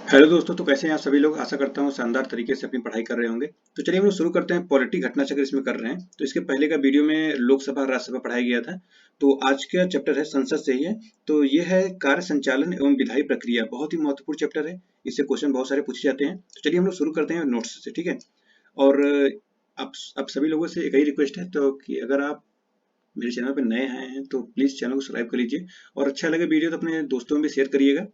Hello दोस्तों, तो कैसे हैं आप सभी लोग। आशा करता हूँ शानदार तरीके से अपनी पढ़ाई कर रहे होंगे। तो चलिए हम लोग शुरू करते हैं। पॉलिटी घटनाचक्र इसमें कर रहे हैं। तो इसके पहले का वीडियो में लोकसभा राज्यसभा पढ़ाया गया था। तो आज का चैप्टर है संसद से ही है। तो ये है कार्य संचालन एवं विधायी प्रक्रिया। बहुत ही महत्वपूर्ण चैप्टर है। इससे क्वेश्चन बहुत सारे पूछे जाते हैं। तो चलिए हम लोग शुरू करते हैं नोट्स से, ठीक है। और आप सभी लोगों से एक ही रिक्वेस्ट है तो कि अगर आप मेरे चैनल पर नए आए हैं तो प्लीज चैनल को सब्सक्राइब कर लीजिए। और अच्छा लगे वीडियो तो अपने दोस्तों में भी शेयर करिएगा।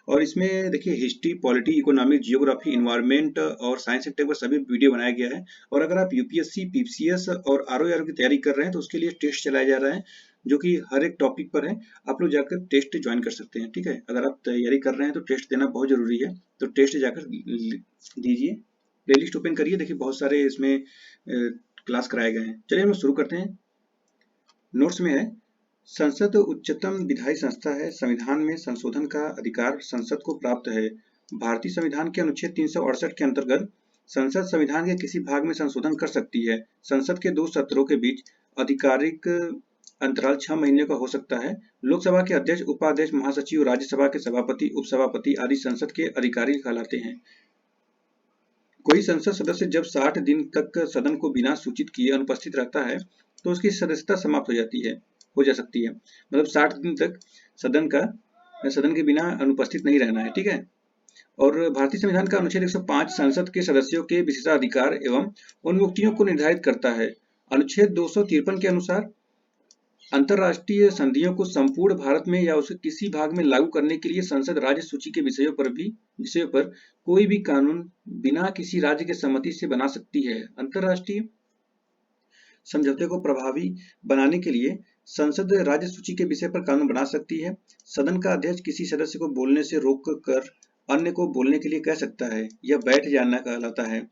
और इसमें देखिए history, polity, economic, geography, environment और साइंस एंड टेक पर सभी वीडियो बनाया गया है। और अगर आप यूपीएससी, पीसीएस और आरओ की तैयारी कर रहे हैं तो उसके लिए टेस्ट चलाया जा रहा है, जो कि हर एक टॉपिक पर है। आप लोग जाकर टेस्ट ज्वाइन कर सकते हैं, ठीक है। अगर आप तैयारी कर रहे हैं तो टेस्ट देना बहुत जरूरी है। तो टेस्ट जाकर दीजिए। प्लेलिस्ट ओपन करिए, देखिए बहुत सारे इसमें क्लास कराए गए हैं। चलिए हम शुरू करते हैं। नोट्स में है, संसद उच्चतम विधायी संस्था है। संविधान में संशोधन का अधिकार संसद को प्राप्त है। भारतीय संविधान के अनुच्छेद 368 के अंतर्गत संसद संविधान के किसी भाग में संशोधन कर सकती है। संसद के 2 सत्रों के बीच आधिकारिक अंतराल 6 महीने का हो सकता है। लोकसभा के अध्यक्ष, उपाध्यक्ष, महासचिव, राज्यसभा के सभापति, उपसभापति आदि संसद के अधिकारी कहलाते हैं। कोई संसद सदस्य जब 60 दिन तक सदन को बिना सूचित किए अनुपस्थित रहता है तो उसकी सदस्यता समाप्त हो जा सकती है। मतलब 60 दिन तक सदन के बिना अनुपस्थित नहीं रहना है, ठीक है। और भारतीय संविधान का अनुच्छेद 105 संसद के सदस्यों के विशेषाधिकार एवं उन्मुक्तियों को निर्धारित करता है। अनुच्छेद 253 के अनुसार अंतर्राष्ट्रीय संधियों को संपूर्ण भारत में या उसके किसी भाग में लागू करने के लिए संसद राज्य सूची के विषयों पर कोई भी कानून बिना किसी राज्य के सम्मति से बना सकती है। अंतर्राष्ट्रीय समझौते को प्रभावी बनाने के लिए संसद राज्य सूची के विषय पर कानून बना सकती है। सदन का अध्यक्ष किसी सदस्य को बोलने से रोक कर अन्य को बोलने के लिए कह सकता है। यह बैठ जाना कहलाता है।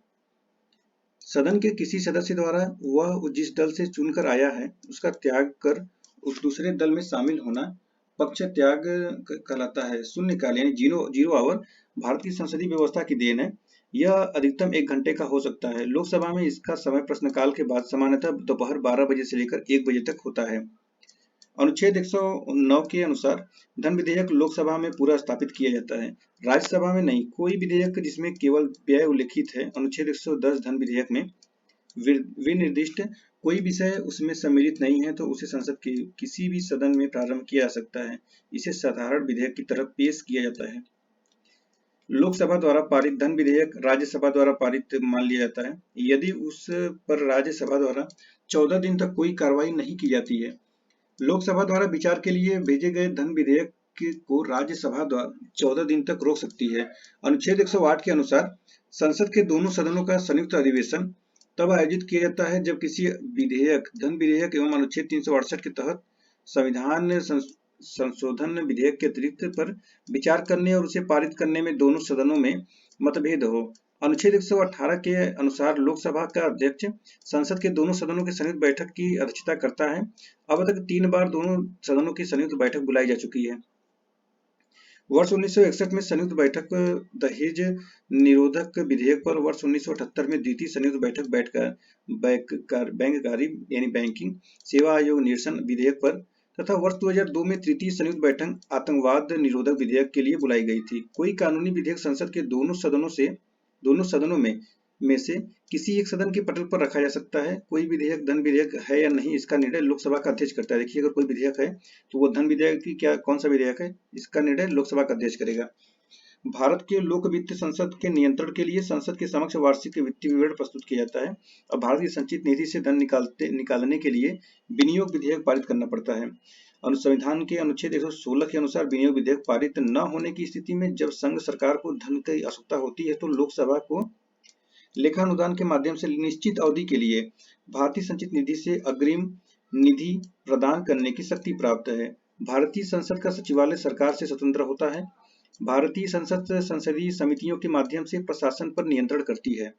सदन के किसी सदस्य द्वारा वह जिस दल से चुनकर आया है उसका त्याग कर उस दूसरे दल में शामिल होना पक्ष त्याग कहलाता है। शून्यकाल यानी जीरो आवर भारतीय संसदीय व्यवस्था की देन है। यह अधिकतम 1 घंटे का हो सकता है। लोकसभा में इसका समय प्रश्नकाल के बाद सामान्यतः दोपहर 12 बजे से लेकर 1 बजे तक होता है। अनुच्छेद 109 के अनुसार धन विधेयक लोकसभा में पूरा स्थापित किया जाता है, राज्यसभा में नहीं। कोई विधेयक जिसमें केवल व्यय उल्लिखित है, अनुच्छेद 110 धन विधेयक में विनिर्दिष्ट कोई विषय उसमें सम्मिलित नहीं है तो उसे संसद के किसी भी सदन में प्रारंभ किया जा सकता है। इसे साधारण विधेयक की तरह पेश किया जाता है। लोकसभा द्वारा पारित धन विधेयक राज्यसभा द्वारा पारित मान लिया जाता है यदि उस पर राज्यसभा द्वारा 14 दिन तक कोई कार्रवाई नहीं की जाती है। लोकसभा द्वारा विचार के लिए भेजे गए धन विधेयक को राज्यसभा द्वारा 14 दिन तक रोक सकती है। अनुच्छेद 108 के अनुसार संसद के दोनों सदनों का संयुक्त अधिवेशन तब आयोजित किया जाता है जब किसी विधेयक, धन विधेयक एवं अनुच्छेद 368 के तहत संविधान संशोधन विधेयक के अतिरिक्त पर विचार करने और उसे पारित करने में दोनों सदनों में मतभेद हो। अनुच्छेद 118 के अनुसार लोकसभा का अध्यक्ष संसद के दोनों सदनों की संयुक्त बैठक की अध्यक्षता करता है। अब तक 3 बार दोनों सदनों की संयुक्त बैठक बुलाई जा चुकी है। वर्ष 1961 में संयुक्त बैठक दहेज निरोधक विधेयक पर, वर्ष 1978 में द्वितीय संयुक्त बैठक बैंककारी यानी बैंकिंग सेवा आयोग निरसन विधेयक पर तथा वर्ष 2002 में तृतीय संयुक्त बैठक आतंकवाद निरोधक विधेयक के लिए बुलाई गई थी। कोई कानूनी विधेयक संसद के दोनों सदनों में से किसी एक सदन के पटल पर रखा जा सकता है। कोई विधेयक धन विधेयक है या नहीं इसका निर्णय लोकसभा का अध्यक्ष करता है। देखिए अगर कोई विधेयक है तो वो धन विधेयक की कौन सा विधेयक है इसका निर्णय लोकसभा का अध्यक्ष करेगा। भारत के लोक वित्त संसद के नियंत्रण के लिए संसद के समक्ष वार्षिक वित्तीय विवरण प्रस्तुत किया जाता है। अब भारत की संचित निधि से धन निकालने के लिए विनियोग विधेयक पारित करना पड़ता है। संविधान के अनुच्छेद 116 के अनुसार विनियोग विधेयक पारित न होने की स्थिति में जब संघ सरकार को धन की आवश्यकता होती है तो लोकसभा को लेखानुदान के माध्यम से निश्चित अवधि के लिए भारतीय संचित निधि से अग्रिम निधि प्रदान करने की शक्ति प्राप्त है। भारतीय संसद का सचिवालय सरकार से स्वतंत्र होता है। भारतीय संसद संसदीय समितियों के माध्यम से प्रशासन पर नियंत्रण करती है।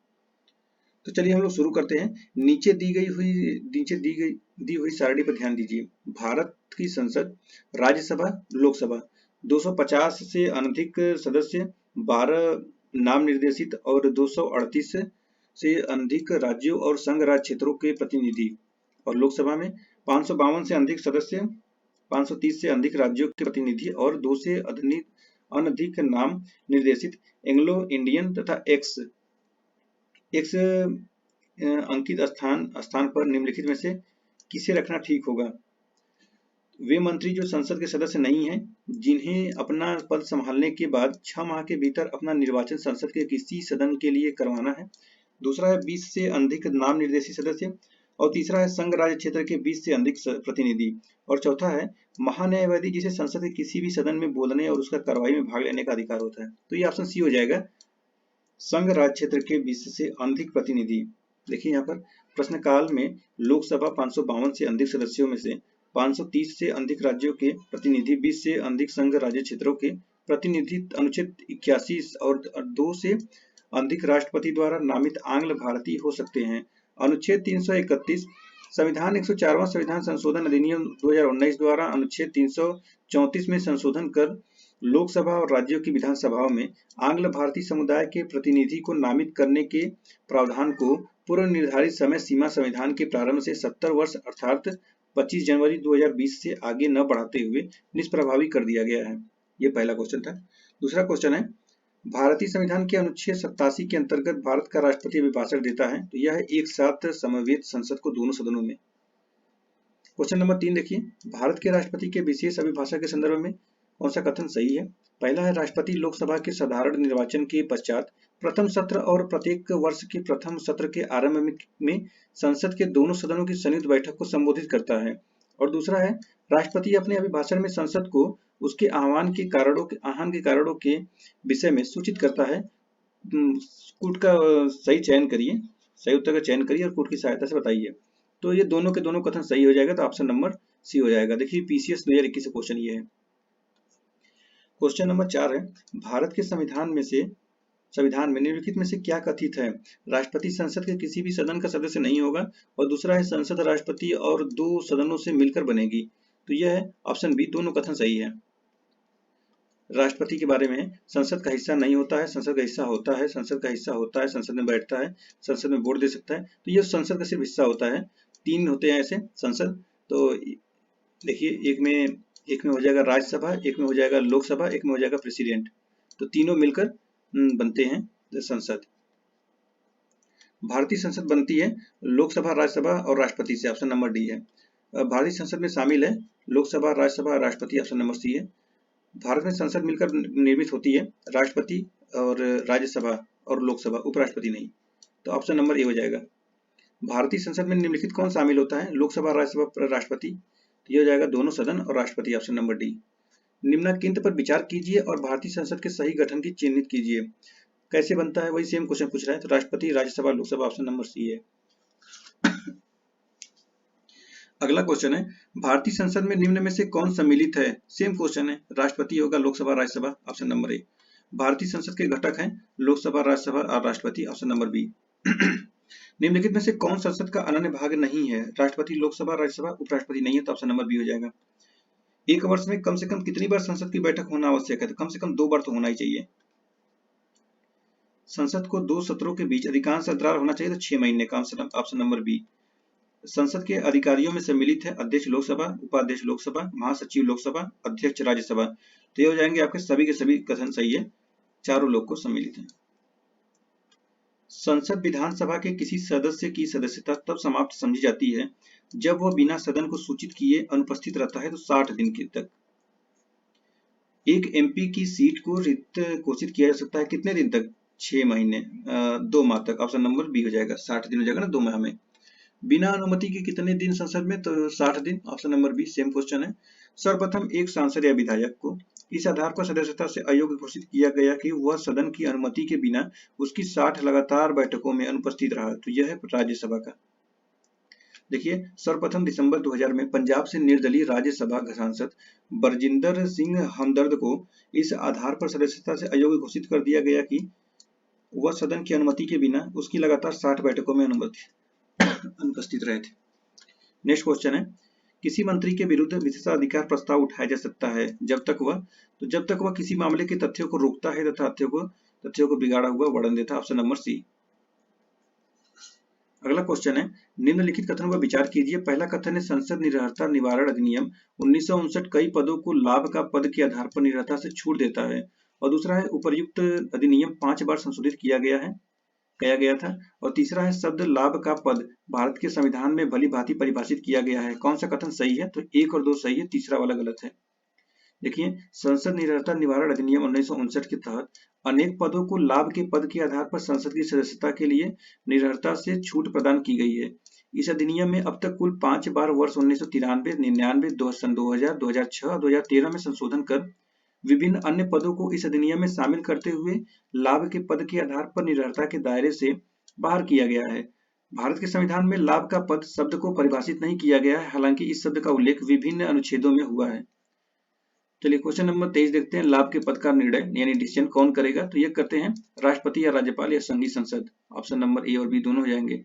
तो चलिए हम लोग शुरू करते हैं। नीचे दी हुई सारणी पर ध्यान दीजिए। भारत की संसद, राज्यसभा, लोकसभा, 250 से अनधिक सदस्य, 12 नाम निर्देशित और 238 से अधिक राज्यों और संघ राज्य क्षेत्रों के प्रतिनिधि। और लोकसभा में 552 से अधिक सदस्य, 530 से अधिक राज्यों के प्रतिनिधि और 2 से अनधिक नाम निर्देशित एंग्लो इंडियन तथा एक्स अंकित स्थान पर निम्नलिखित में से किसे रखना ठीक होगा? वे मंत्री जो संसद के सदस्य नहीं हैं, जिन्हें अपना पद संभालने के बाद 6 माह के भीतर अपना निर्वाचन संसद के किसी सदन के लिए करवाना है। दूसरा है 20 से अधिक नाम निर्देशित सदस्य, और तीसरा है संघ राज्य क्षेत्र के 20 से अधिक प्रतिनिधि, और चौथा है महान्यायवादी जिसे संसद के किसी भी सदन में बोलने और उसका कार्रवाई में भाग लेने का अधिकार होता है। तो ये ऑप्शन सी हो जाएगा, संघ राज्य क्षेत्र के 20 से अधिक प्रतिनिधि। देखिए यहाँ पर प्रश्न काल में लोकसभा 552 से अधिक सदस्यों में से 530 से अधिक राज्यों के प्रतिनिधि, 20 से अधिक संघ राज्य क्षेत्रों के प्रतिनिधि, अनुच्छेद 81 और 2 से अधिक राष्ट्रपति द्वारा नामित आंग्ल भारतीय हो सकते हैं। अनुच्छेद 331 संविधान 104वां संविधान संशोधन अधिनियम 2019 द्वारा अनुच्छेद 334 में संशोधन कर लोकसभा और राज्यों की विधानसभाओं में आंग्ल भारतीय समुदाय के प्रतिनिधि को नामित करने के प्रावधान को पूर्व निर्धारित समय सीमा संविधान के प्रारंभ से 70 वर्ष अर्थात 25 जनवरी 2020 से आगे न बढ़ाते हुए निष्प्रभावी कर दिया गया है। ये पहला क्वेश्चन था। दूसरा क्वेश्चन है, भारतीय संविधान के अनुच्छेद 87 के अंतर्गत भारत का राष्ट्रपति अभिभाषण देता है, तो यह एक साथ समवेत संसद को दोनों सदनों में। क्वेश्चन नंबर 3 देखिए, भारत के राष्ट्रपति के विशेष अभिभाषण के संदर्भ में कौन सा कथन सही है? पहला है, राष्ट्रपति लोकसभा के साधारण निर्वाचन के पश्चात प्रथम सत्र और प्रत्येक वर्ष के प्रथम सत्र के आरंभ में संसद के दोनों सदनों की संयुक्त बैठक को संबोधित करता है। और दूसरा है, राष्ट्रपति अपने अभिभाषण में संसद को उसके आह्वान के कारणों के विषय में सूचित करता है। कूट का सही चयन करिए, सही उत्तर का चयन करिए और कूट की सहायता से बताइए। तो ये दोनों के दोनों कथन सही हो जाएगा, तो ऑप्शन नंबर सी हो जाएगा। देखिए पीसीएस 2021 से क्वेश्चन ये है। क्वेश्चन नंबर 4 है, भारत के संविधान में निम्नलिखित में से क्या कथित है? राष्ट्रपति संसद के किसी भी सदन का सदस्य नहीं होगा, और दूसरा है संसद राष्ट्रपति और 2 सदनों से मिलकर बनेगी। तो यह है ऑप्शन बी, दोनों कथन सही है। राष्ट्रपति के बारे में संसद का हिस्सा नहीं होता है, संसद का हिस्सा होता है, संसद का हिस्सा होता है, संसद में बैठता है, संसद में वोट दे सकता है। तो यह संसद का सिर्फ हिस्सा होता है। 3 होते हैं ऐसे संसद, तो देखिए एक में हो जाएगा राज्यसभा, एक में हो जाएगा लोकसभा, एक में हो जाएगा प्रेसिडेंट। तो तीनों मिलकर बनते हैं संसद। भारतीय संसद बनती है लोकसभा, राज्यसभा और राष्ट्रपति से, ऑप्शन नंबर डी है। भारतीय संसद में शामिल है लोकसभा, राज्यसभा, राष्ट्रपति, ऑप्शन नंबर सी है। भारत में संसद मिलकर निर्मित होती है राष्ट्रपति और राज्यसभा और लोकसभा, उपराष्ट्रपति नहीं। तो ऑप्शन नंबर ए हो जाएगा। भारतीय संसद में निम्नलिखित कौन शामिल होता है? लोकसभा, राज्यसभा, राष्ट्रपति। तो ये हो जाएगा दोनों सदन और राष्ट्रपति, ऑप्शन नंबर डी। निम्नलिखित पर विचार कीजिए और भारतीय संसद के सही गठन की चिन्हित कीजिए। कैसे बनता है, वही सेम क्वेश्चन पूछ रहा है। तो राष्ट्रपति, Rajya Sabha, Lok Sabha, option number C है। अगला क्वेश्चन है, भारतीय संसद में निम्न में से कौन सम्मिलित है? सेम क्वेश्चन है, राष्ट्रपति होगा, Lok Sabha, Rajya Sabha, option number A. भारतीय संसद के घटक हैं लोकसभा, राज्यसभा और राष्ट्रपति, ऑप्शन नंबर बी। निम्नलिखित में से कौन संसद का अनन्य भाग नहीं है? राष्ट्रपति, लोकसभा, राज्यसभा, उपराष्ट्रपति नहीं है, तो ऑप्शन नंबर बी हो जाएगा। एक वर्ष में कम से कम कितनी बार संसद की बैठक होना आवश्यक है? तो कम से कम 2 बार तो होना ही चाहिए। संसद को 2 सत्रों के बीच अधिकांश अंतराल होना चाहिए, तो 6 महीने का, ऑप्शन नंबर बी। संसद के अधिकारियों में सम्मिलित है अध्यक्ष लोकसभा, उपाध्यक्ष लोकसभा, महासचिव लोकसभा, अध्यक्ष राज्यसभा। तो ये हो जाएंगे आपके सभी के सभी कथन सही है, चारों लोग को सम्मिलित है। संसद विधानसभा के किसी सदस्य की सदस्यता तब समाप्त समझी जाती है जब वह बिना सदन को सूचित किए अनुपस्थित रहता है, तो 60 दिन के तक। एक एमपी की सीट को रिक्त घोषित किया जा सकता है कितने दिन तक? 6 महीने, 2 माह तक, ऑप्शन नंबर बी हो जाएगा। 60 दिन हो जाएगा ना 2 माह में। बिना अनुमति के कितने दिन संसद में? तो 60 दिन, option number B, same question है। सर्वप्रथम एक सांसद या विधायक को इस आधार पर सदस्यता से अयोग्य घोषित किया गया कि वह सदन की अनुमति के बिना उसकी 60 लगातार बैठकों में अनुपस्थित रहा, तो यह है राज्यसभा का। देखिए सर्वप्रथम दिसंबर 2000 में पंजाब से निर्दलीय राज्यसभा सांसद बरजिंदर सिंह हमदर्द को इस आधार पर सदस्यता से अयोग्य घोषित कर दिया गया कि वह सदन की अनुमति के बिना उसकी लगातार 60 बैठकों में अनुपस्थित रहे थे। नेक्स्ट क्वेश्चन है, किसी मंत्री के विरुद्ध विशेषाधिकार प्रस्ताव उठाया जा सकता है जब तक वह किसी मामले के तथ्यों को रोकता है तथा तथ्यों को बिगाड़ा हुआ वर्णन देता है, ऑप्शन नंबर सी। अगला क्वेश्चन है, निम्नलिखित कथनों पर विचार कीजिए। पहला कथन है, संसद निरर्हता निवारण अधिनियम 1959 कई पदों को लाभ का पद के आधार पर निरर्हता से छूट देता है। और दूसरा है उपर्युक्त अधिनियम 5 बार संशोधित किया गया था। और तीसरा है शब्द लाभ का पद भारत के संविधान में भली भांति परिभाषित किया गया है। कौन सा कथन सही है? तो 1 और 2 सही है, तीसरा वाला गलत है। देखिए, संसद निरर्हता निवारण अधिनियम 1959 के तहत अनेक पदों को लाभ के पद के आधार पर संसद की सदस्यता के लिए निरर्हता से छूट प्रदान की गई है। इस अधिनियम में अब तक कुल 5 बार वर्ष 1993, 99, सन 2000, 2006 और 2013 में संशोधन कर विभिन्न अन्य पदों को इस अधिनियम में शामिल करते हुए लाभ के पद के आधार पर निरर्हता के दायरे से बाहर किया गया है। भारत के संविधान में लाभ का पद शब्द को परिभाषित नहीं किया गया है, हालांकि इस शब्द का उल्लेख विभिन्न अनुच्छेदों में हुआ है। चलिए क्वेश्चन नंबर 23 देखते हैं। लाभ के पद का निर्णय यानी डिसीजन कौन करेगा? तो ये करते हैं राष्ट्रपति या राज्यपाल या संघीय संसद। ऑप्शन नंबर ए और बी दोनों हो जाएंगे।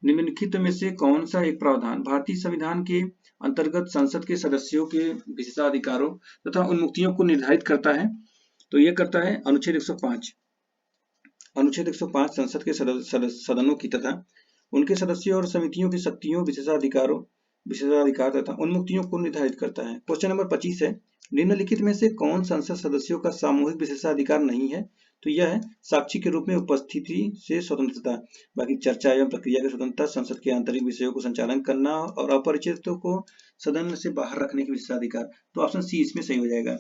निम्नलिखित में से कौन सा एक प्रावधान भारतीय संविधान के अंतर्गत संसद के सदस्यों के विशेषाधिकारों तथा उन्मुक्तियों को निर्धारित करता है? तो ये करता है अनुच्छेद 105। अनुच्छेद 105 संसद के सदनों की तथा उनके सदस्यों और समितियों की शक्तियों, विशेषाधिकार तथा उन्मुक्तियों को निर्धारित करता है। क्वेश्चन नंबर 25 है। निम्नलिखित में से कौन संसद सदस्यों का सामूहिक विशेषाधिकार नहीं है? तो यह है साक्षी के रूप में उपस्थिति से स्वतंत्रता, बाकी चर्चा एवं प्रक्रिया की स्वतंत्रता, संसद के आंतरिक विषयों को संचालन करना और अपरिचितों को सदन से बाहर रखने के विशेषाधिकार। तो ऑप्शन सी इसमें सही हो जाएगा।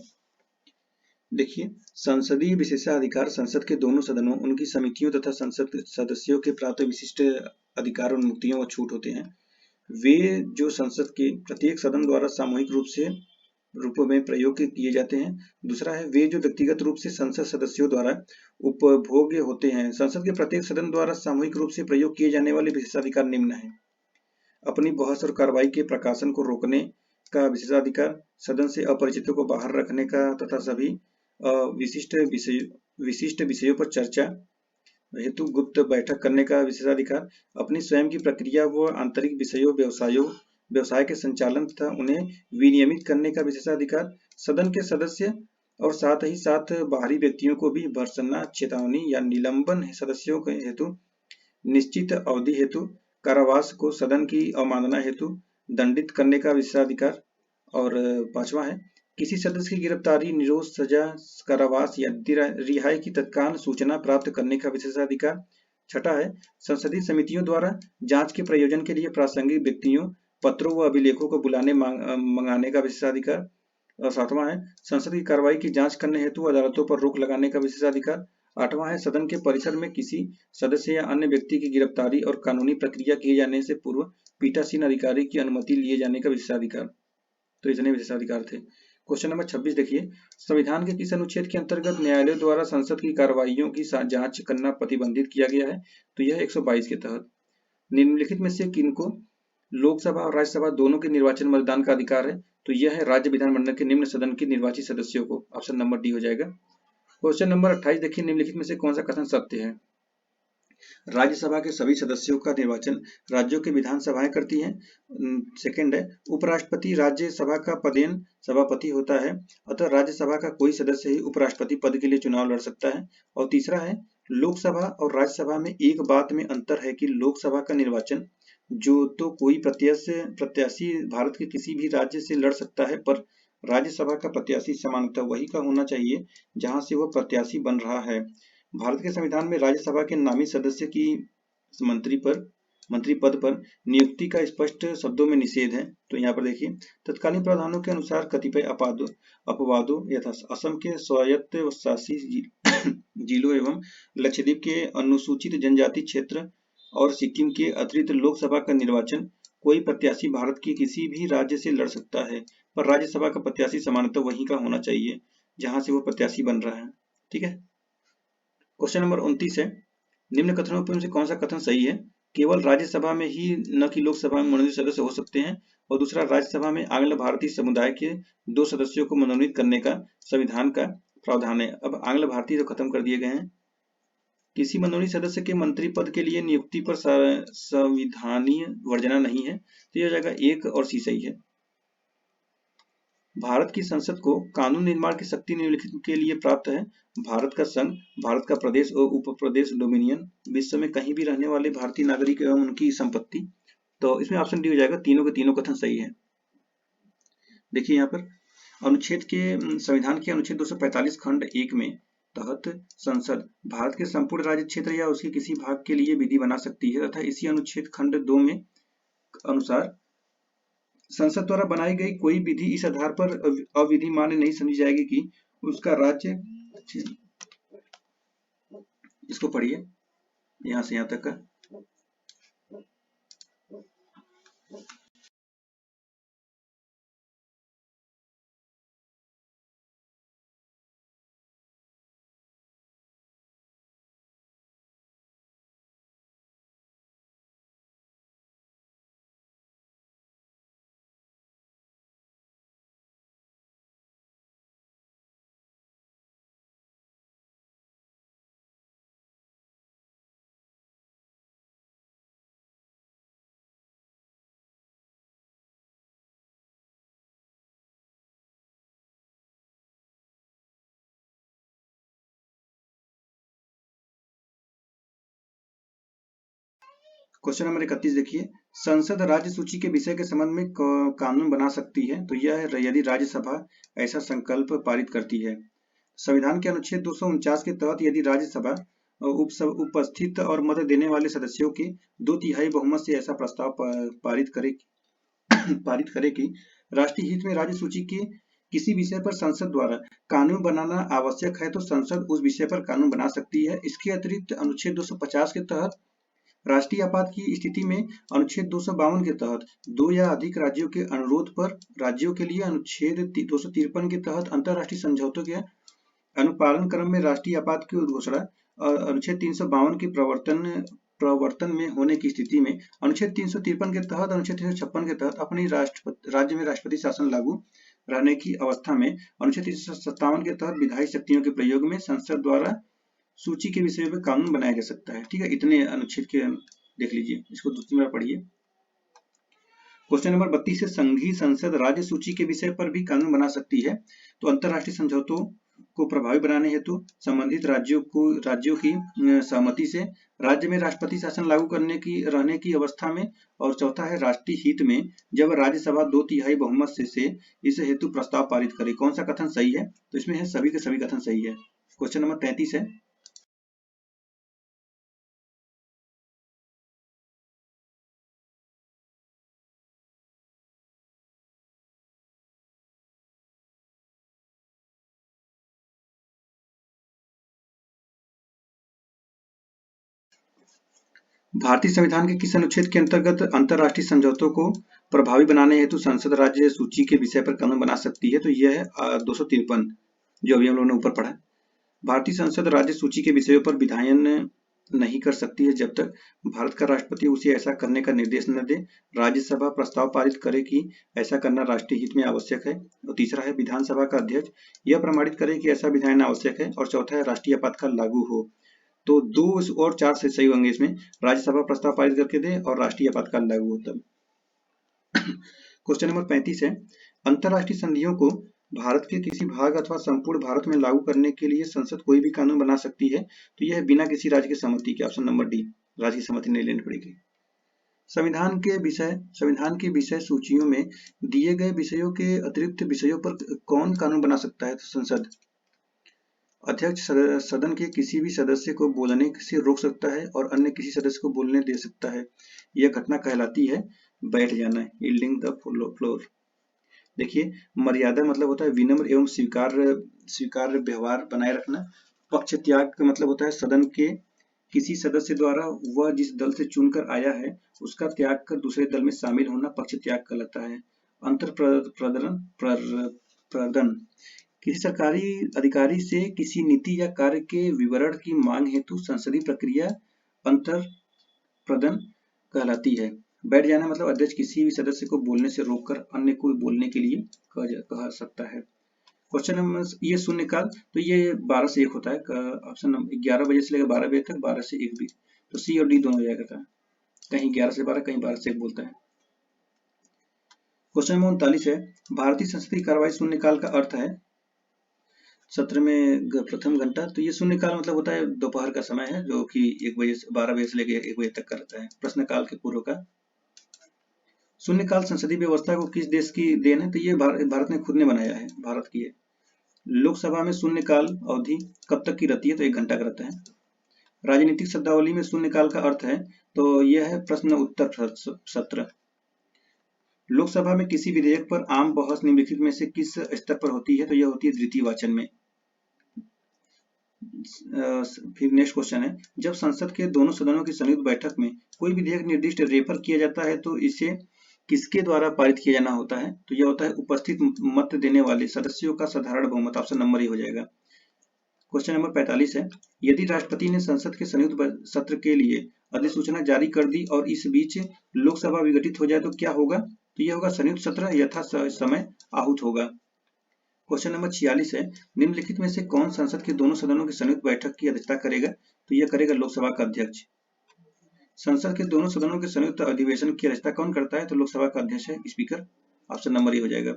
देखिए, संसदीय विशेषाधिकार संसद के दोनों सदनों, उनकी समितियों तथा संसद सदस्यों के प्राप्त विशिष्ट अधिकार और मुक्तियों और छूट होते हैं। वे जो संसद के प्रत्येक सदन द्वारा सामूहिक रूपों में प्रयोग किए जाते हैं। दूसरा है वे जो व्यक्तिगत रूप से संसद सदस्यों द्वारा उपभोग्य होते हैं। संसद के प्रत्येक सदन द्वारा सामूहिक रूप से प्रयोग किए जाने वाले विशेषाधिकार निम्न हैं। अपनी बहस और कार्रवाई के प्रकाशन को रोकने का विशेषाधिकार, सदन से अपरिचितों को बाहर रखने का तथा सभी विशिष्ट विषयों पर चर्चा हेतु गुप्त बैठक करने का विशेषाधिकार, अपनी स्वयं की प्रक्रिया व आंतरिक विषयों व्यवसाय के संचालन तथा उन्हें विनियमित करने का विशेषाधिकार, सदन के सदस्य और साथ ही साथ बाहरी व्यक्तियों को भी भर्त्सना, चेतावनी या निलंबन सदस्यों के हेतु निश्चित अवधि हेतु कारावास को सदन की अवमानना हेतु दंडित करने का विशेषाधिकार। और पांचवा है किसी सदस्य की गिरफ्तारी, निरोध, सजा, कारावास या रिहाई की तत्काल सूचना प्राप्त करने का विशेषाधिकार। छठा है संसदीय समितियों द्वारा जांच के प्रयोजन के लिए प्रासंगिक व्यक्तियों, पत्रों व अभिलेखों को बुलाने मंगाने का विशेषाधिकार। और सातवां है संसद की कार्रवाई की जांच करने हेतु अदालतों पर रोक लगाने का विशेषाधिकार। आठवां है सदन के परिसर में किसी सदस्य या अन्य व्यक्ति की गिरफ्तारी और कानूनी प्रक्रिया किए जाने से पूर्व पीठासीन अधिकारी की अनुमति लिए जाने का विशेषाधिकार। तो इतने विशेषाधिकार थे। क्वेश्चन नंबर 26 देखिए, संविधान के किस अनुच्छेद के अंतर्गत न्यायालय द्वारा संसद की कार्रवाइयों की जांच करना प्रतिबंधित किया गया है? तो यह 122 के तहत। निम्नलिखित में से किनको लोकसभा और राज्यसभा दोनों के निर्वाचन मतदान का अधिकार है? तो यह है राज्य विधानमंडल के निम्न सदन के निर्वाचित सदस्यों को। ऑप्शन नंबर डी हो जाएगा। क्वेश्चन नंबर 28 देखिए, निम्नलिखित में से कौन सा कथन सत्य है? राज्यसभा के सभी सदस्यों का निर्वाचन राज्यों की विधानसभाएं करती हैं। सेकंड है उपराष्ट्रपति राज्यसभा का पदेन सभापति होता है, अतः राज्यसभा का कोई सदस्य ही उपराष्ट्रपति पद के लिए चुनाव लड़ सकता है। और तीसरा है लोकसभा और राज्यसभा में एक बात में अंतर है कि लोकसभा का निर्वाचन जो तो कोई प्रत्याशी भारत के किसी भी राज्य से लड़ सकता है, पर राज्यसभा का प्रत्याशी सामान्यतः वही का होना चाहिए जहां से वह प्रत्याशी बन रहा है। भारत के संविधान में राज्यसभा के नामित सदस्य की मंत्री पद पर नियुक्ति का स्पष्ट शब्दों में निषेध है। तो यहाँ पर देखिए तत्कालीन प्रावधानों के अनुसार कतिपय अपवादों यथा असम के स्वायत्त शासी जिलों एवं लक्षद्वीप के अनुसूचित जनजाति क्षेत्र और सिक्किम के अतिरिक्त लोकसभा का निर्वाचन कोई प्रत्याशी भारत के किसी भी राज्य से लड़ सकता है, पर राज्यसभा का प्रत्याशी सामान्यतः वही का होना चाहिए जहां से वो प्रत्याशी बन रहा है। ठीक है। क्वेश्चन नंबर 29 है, निम्न कथनों में से कौन सा कथन सही है? केवल राज्यसभा में ही न कि लोकसभा में मनोनीत सदस्य हो सकते हैं। और दूसरा राज्यसभा में आंग्ल भारतीय समुदाय के 2 सदस्यों को मनोनीत करने का संविधान का प्रावधान है। अब आंग्ल भारतीय तो खत्म कर दिए गए हैं। किसी मनोनीत सदस्य के मंत्री पद के लिए नियुक्ति पर संविधानीय वर्जना नहीं है। तो यह जगह 1 और सी सही है। भारत की संसद को कानून निर्माण की शक्ति निम्नलिखित के लिए प्राप्त है। भारत का संघ, भारत का प्रदेश और उप प्रदेश डोमिनियन, विश्व में कहीं भी रहने वाले भारतीय नागरिक एवं उनकी संपत्ति। तो इसमें ऑप्शन डी हो जाएगा। तीनों के तीनों कथन सही है। देखिए यहाँ पर अनुच्छेद के संविधान के अनुच्छेद 245 खंड 1 में तहत संसद भारत के संपूर्ण राज्य क्षेत्र या उसके किसी भाग के लिए विधि बना सकती है तथा इसी अनुच्छेद खंड 2 में अनुसार संसद द्वारा बनाई गई कोई विधि इस आधार पर अविधि मान्य नहीं समझी जाएगी कि उसका राज्य, इसको पढ़िए यहाँ से यहाँ तक का। क्वेश्चन नंबर 31 देखिए, संसद राज्य सूची के विषय के संबंध में कानून बना सकती है तो यह है यदि राज्यसभा ऐसा संकल्प पारित करती है। संविधान के अनुच्छेद 249 के तहत यदि राज्यसभा उपस्थित और मत देने वाले सदस्यों के 2/3 बहुमत से ऐसा प्रस्ताव पारित करे कि राष्ट्रीय हित में राज्य सूची के किसी विषय पर संसद द्वारा कानून बनाना आवश्यक है तो संसद उस विषय पर कानून बना सकती है। इसके अतिरिक्त अनुच्छेद 250 के तहत राष्ट्रीय आपात की स्थिति में अनुच्छेद 252 के तहत 2 या अधिक राज्यों के अनुरोध पर राज्यों के लिए अनुच्छेद 253 के तहत अंतर्राष्ट्रीय समझौतों के अनुपालन क्रम में राष्ट्रीय आपात की घोषणा अनुच्छेद 352 के प्रवर्तन में होने की स्थिति में अनुच्छेद 353 के तहत अनुच्छेद 356 के तहत अपनी राज्य में राष्ट्रपति शासन लागू रहने की अवस्था में अनुच्छेद 357 के तहत विधायी शक्तियों के प्रयोग में संसद द्वारा सूची के विषय में कानून बनाया जा सकता है। ठीक है, इतने अनुच्छेद के देख लीजिए, इसको दूसरी बार पढ़िए। क्वेश्चन नंबर 32 से संघीय संसद राज्य सूची के विषय पर भी कानून बना सकती है तो अंतर्राष्ट्रीय समझौतों को प्रभावी बनाने हेतु संबंधित राज्यों की सहमति से राज्य में राष्ट्रपति शासन लागू करने की रहने की अवस्था में, और चौथा है राष्ट्रीय हित में जब राज्यसभा 2/3 बहुमत से इस हेतु प्रस्ताव पारित करे। कौन सा कथन सही है? तो इसमें है सभी के सभी कथन सही है। क्वेश्चन नंबर 33 है, भारतीय संविधान के किस अनुच्छेद के अंतर्गत अंतर्राष्ट्रीय समझौतों को प्रभावी बनाने हेतु संसद राज्य सूची के विषय पर कानून बना सकती है? तो यह है 253, जो अभी हम लोगों ने ऊपर पढ़ा। भारतीय संसद राज्य सूची के विषयों पर विधायन नहीं कर सकती है जब तक भारत का राष्ट्रपति उसे ऐसा करने का निर्देश न दे, राज्यसभा प्रस्ताव पारित करे कि ऐसा करना राष्ट्रीय हित में आवश्यक है, और तीसरा है विधानसभा का अध्यक्ष यह प्रमाणित करे कि ऐसा विधायन आवश्यक है, और चौथा है राष्ट्रीय आपातकाल लागू हो। तो 2 और 4 से सही होंगे इसमें, राज्यसभा प्रस्ताव पारित करके दे और राष्ट्रीय आपातकाल लागू हो तब। क्वेश्चन नंबर 35 है, अंतर्राष्ट्रीय संधियों को भारत के किसी भाग अथवा संपूर्ण भारत में लागू करने के लिए संसद कोई भी कानून बना सकती है तो यह बिना किसी राज्य की सहमति के। ऑप्शन नंबर डी, राज्य की सहमति नहीं लेनी पड़ेगी। संविधान के विषय सूचियों में दिए गए विषयों के अतिरिक्त विषयों पर कौन कानून बना सकता है? तो संसद। अध्यक्ष सदन के किसी भी सदस्य को बोलने से रोक सकता है और अन्य किसी सदस्य को बोलने दे सकता है। यह घटना कहलाती है बैठ जाना, यील्डिंग द फ्लोर। देखिए, मर्यादा मतलब होता है विनम्र एवं स्वीकार्य व्यवहार बनाए रखना। पक्ष त्याग का मतलब होता है सदन के किसी सदस्य द्वारा वह जिस दल से चुनकर आया है उसका त्याग कर दूसरे दल में शामिल होना पक्ष त्याग कहलाता है। अंतर प्रदन किसी सरकारी अधिकारी से किसी नीति या कार्य के विवरण की मांग हेतु संसदीय प्रक्रिया अंतर प्रदन कहलाती है। बैठ जाना मतलब अध्यक्ष किसी भी सदस्य को बोलने से रोककर अन्य को बोलने के लिए कह सकता है। क्वेश्चन नंबर ये शून्यकाल, तो ये 12 से 1 होता है। ऑप्शन नंबर 11 बजे से लेकर 12 बजे तक, 12 से 1 भी, तो सी और डी दोनों हो जाएगा था। कहीं 11 से 12, कहीं 12 से 1 बोलता है। क्वेश्चन नंबर 39 है, भारतीय संसदीय कार्यवाही शून्यकाल का अर्थ है सत्र में प्रथम घंटा। तो ये शून्यकाल मतलब होता है दोपहर का समय है जो कि 1 बजे से 12 बजे से लेकर 1 बजे तक का रहता है, प्रश्नकाल के पूर्व का शून्यकाल संसदीय व्यवस्था को किस देश की देन है? तो ये भारत ने खुद ने बनाया है, भारत की है। लोकसभा में शून्यकाल अवधि कब तक की रहती है? तो 1 घंटा का रहता है। राजनीतिक शब्दावली में शून्यकाल का अर्थ है, तो यह है प्रश्न उत्तर सत्र। लोकसभा में किसी विधेयक पर आम बहस निम्नलिखित में से किस स्तर पर होती है? तो यह होती है द्वितीय वाचन में। फिर नेक्स्ट क्वेश्चन है, जब संसद के दोनों सदनों की संयुक्त बैठक में कोई विधेयक निर्दिष्ट रेफर किया जाता है तो इसे किसके द्वारा पारित किया जाना होता है? तो यह होता है उपस्थित मत देने वाले सदस्यों का साधारण बहुमत। ऑप्शन नंबर ही हो जाएगा। क्वेश्चन नंबर 45 है, यदि राष्ट्रपति ने संसद के संयुक्त सत्र के लिए अधिसूचना जारी कर दी और इस बीच लोकसभा विघटित हो जाए तो क्या होगा? तो यह होगा संयुक्त सत्र यथा समय आहूत होगा। क्वेश्चन नंबर 46 है, निम्नलिखित में से कौन संसद के दोनों सदनों की संयुक्त बैठक की अध्यक्षता करेगा? तो यह करेगा लोकसभा का अध्यक्ष। संसद के दोनों सदनों के संयुक्त अधिवेशन की अध्यक्षता कौन करता है? तो लोकसभा का अध्यक्ष है, स्पीकर। ऑप्शन नंबर ही हो जाएगा।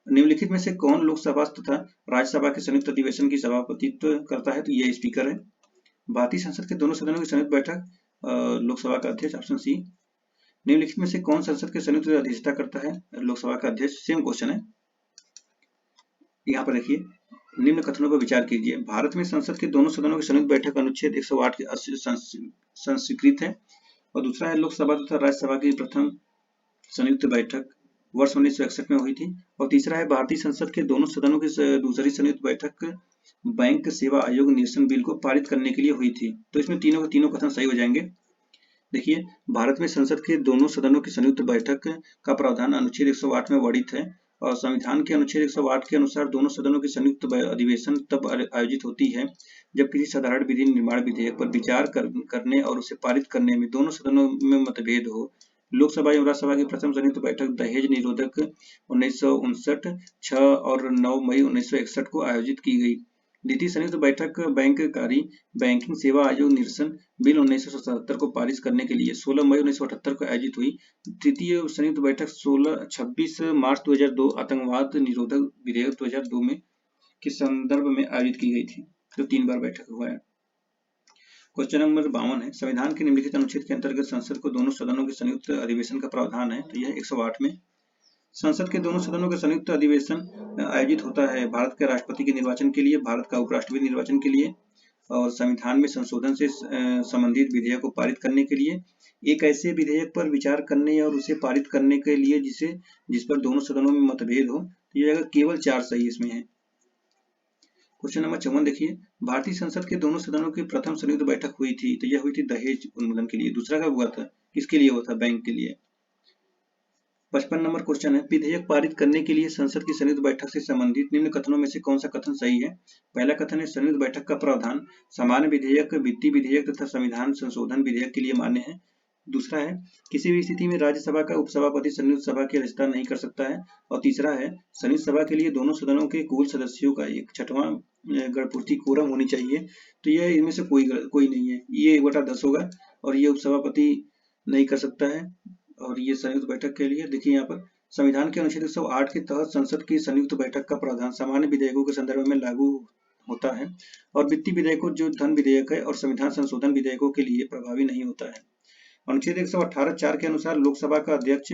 निम्नलिखित में से कौन लोकसभा तथा राज्यसभा के संयुक्त अधिवेशन की सभापतित्व करता है? तो यह स्पीकर है। भारतीय संसद के दोनों सदनों की संयुक्त बैठक लोकसभा का अध्यक्ष। Option C. निम्नलिखित में से कौन संसद के संयुक्त अध्यक्षता करता है? लोकसभा का अध्यक्ष। सेम क्वेश्चन है। यहाँ पर देखिए, निम्न कथनों पर विचार कीजिए। भारत में संसद के दोनों सदनों की संयुक्त बैठक अनुच्छेद 108 के संस्कृत है। और दूसरा है लोकसभा तथा राज्यसभा की प्रथम संयुक्त बैठक वर्ष 1961 में हुई थी। और तीसरा है भारतीय संसद के दोनों सदनों की दूसरी संयुक्त बैठक बैंक सेवा आयोग निरसन बिल को पारित करने के लिए हुई थी। तो इसमें तीनों के तीनों कथन सही हो जाएंगे। देखिए, भारत में संसद के दोनों सदनों की संयुक्त बैठक का प्रावधान अनुच्छेद 108 में वर्णित है और संविधान के अनुच्छेद 108 के अनुसार दोनों सदनों की संयुक्त अधिवेशन तब आयोजित होती है जब किसी साधारण विधि निर्माण विधेयक पर विचार करने और उसे पारित करने में दोनों सदनों में मतभेद हो। लोकसभा एवं राज्यसभा की प्रथम संयुक्त बैठक दहेज निरोधक 1959, 6 और 9 मई 1961 को आयोजित की गई। द्वितीय संयुक्त बैठक बैंककारी बैंकिंग सेवा आयोग निरसन बिल 1977 को पारित करने के लिए 16 मई 1978 को आयोजित हुई। तृतीय संयुक्त बैठक 26 मार्च 2002 आतंकवाद निरोधक विधेयक 2002 में के संदर्भ में आयोजित की गई थी। तो 3 बार बैठक हुआ है। क्वेश्चन नंबर 52 है, संविधान के निम्नलिखित अनुच्छेद के अंतर्गत संसद को दोनों सदनों के संयुक्त अधिवेशन का प्रावधान है। तो यह 108 में। संसद के दोनों सदनों का संयुक्त अधिवेशन आयोजित होता है भारत के राष्ट्रपति के निर्वाचन के लिए, भारत का उपराष्ट्रपति निर्वाचन के लिए और संविधान में संशोधन से संबंधित विधेयक को पारित करने के लिए, एक ऐसे विधेयक पर विचार करने और उसे पारित करने के लिए जिस पर दोनों सदनों में मतभेद हो। तो यह केवल 4 सही इसमें है। क्वेश्चन नंबर 54 देखिए, भारतीय संसद के दोनों सदनों की प्रथम संयुक्त बैठक हुई थी। तो यह हुई थी दहेज उन्मूलन के लिए। दूसरा कब हुआ था? किसके लिए हुआ था? बैंक के लिए। 55 नंबर क्वेश्चन है, विधेयक पारित करने के लिए संसद की संयुक्त बैठक से संबंधित निम्न कथनों में से कौन सा कथन सही है? पहला कथन है, संयुक्त बैठक का प्रावधान सामान्य विधेयक, वित्तीय विधेयक तथा संविधान संशोधन विधेयक के लिए मान्य है। दूसरा है, किसी भी स्थिति में राज्यसभा का उपसभापति संयुक्त सभा की अध्यक्षता नहीं कर सकता है। और तीसरा है, संयुक्त सभा के लिए दोनों सदनों के कुल सदस्यों का 1/6वां गणपूर्ति कोरम होनी चाहिए। तो यह इनमें से कोई नहीं है। ये 1/10 होगा और ये उपसभापति नहीं कर सकता है। और ये संयुक्त बैठक के लिए देखिए, यहाँ पर संविधान के अनुच्छेद 108 के तहत संसद की संयुक्त बैठक का प्रावधान सामान्य विधेयकों के संदर्भ में लागू होता है और वित्तीय विधेयकों जो धन विधेयक है और संविधान संशोधन विधेयकों के लिए प्रभावी नहीं होता है। अनुच्छेद 118(4) के अनुसार लोकसभा का अध्यक्ष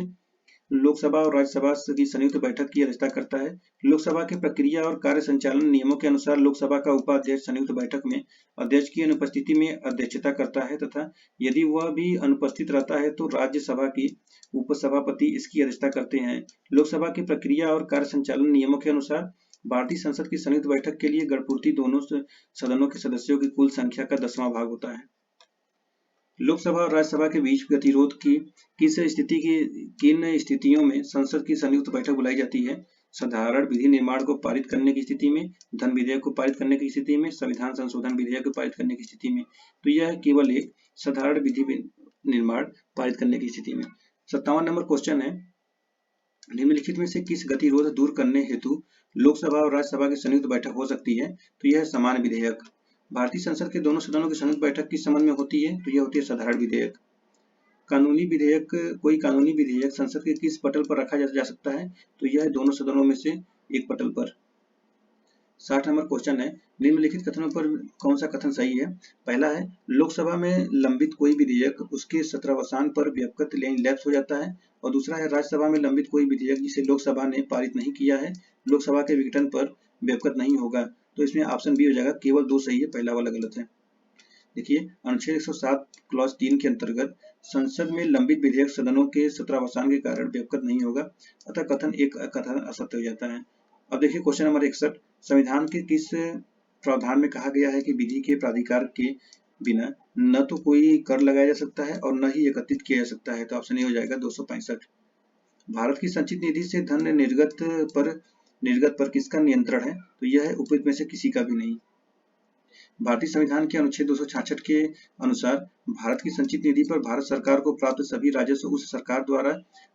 लोकसभा और राज्यसभा की संयुक्त बैठक की अध्यक्षता करता है। लोकसभा के प्रक्रिया और कार्य संचालन नियमों के अनुसार लोकसभा का उपाध्यक्ष संयुक्त बैठक में अध्यक्ष की अनुपस्थिति में अध्यक्षता करता है तथा यदि वह भी अनुपस्थित रहता है तो राज्यसभा की उपसभापति इसकी अध्यक्षता करते हैं। लोकसभा की प्रक्रिया और कार्य संचालन नियमों के अनुसार भारतीय संसद की संयुक्त बैठक के लिए गणपूर्ति दोनों सदनों के सदस्यों की कुल संख्या का 10वां भाग होता है। लोकसभा और राज्यसभा के बीच गतिरोध की किन स्थितियों में संसद की संयुक्त बैठक बुलाई जाती है? साधारण विधि निर्माण को पारित करने की स्थिति में, धन विधेयक को पारित करने की स्थिति में, संविधान संशोधन विधेयक को पारित करने की स्थिति में। तो यह केवल एक साधारण विधि निर्माण पारित करने की स्थिति में। 57 नंबर क्वेश्चन है, निम्नलिखित में से किस गतिरोध दूर करने हेतु लोकसभा और राज्यसभा की संयुक्त बैठक हो सकती है? तो यह सामान्य विधेयक। भारतीय संसद के दोनों सदनों की संयुक्त बैठक किस संबंध में होती है? तो यह होती है साधारण विधेयक। कानूनी विधेयक, कोई कानूनी विधेयक संसद के किस पटल पर रखा जा सकता है? तो यह दोनों सदनों में से एक पटल पर। 60 नंबर क्वेश्चन है, निम्नलिखित कथनों पर कौन सा कथन सही है? पहला है, लोकसभा में लंबित कोई विधेयक उसके सत्रावसान पर व्यापक लैप्स हो जाता है और दूसरा है राज्यसभा में लंबित कोई विधेयक जिसे लोकसभा ने पारित नहीं किया है, लोकसभा के विघटन पर व्यवगत नहीं होगा। तो इसमें ऑप्शन बी हो जाएगा, केवल 2 सही है, पहला वाला गलत है। देखिए अनुच्छेद 107 क्लॉज 3 के अंतर्गत संसद में लंबित विधेयक सदनों के सत्रावसान के कारण व्यवगत नहीं होगा, अतः कथन एक कथन असत्य हो जाता है। अब देखिए क्वेश्चन नंबर 61, संविधान के किस प्रावधान में कहा गया है कि विधि के प्राधिकार के बिना न तो कोई कर लगाया जा सकता है और न ही एकत्रित किया जा सकता है। तो ऑप्शन ए हो जाएगा 265। भारत की संचित निधि से धन निर्गत पर किसका नियंत्रण है? तो यह है उपयुक्त में से किसी का भी नहीं। भारतीय संविधान के अनुच्छेद 266 के अनुसार भारत की संचित निधि पर भारत सरकार को प्राप्त सभी राजस्व उस सरकार द्वारा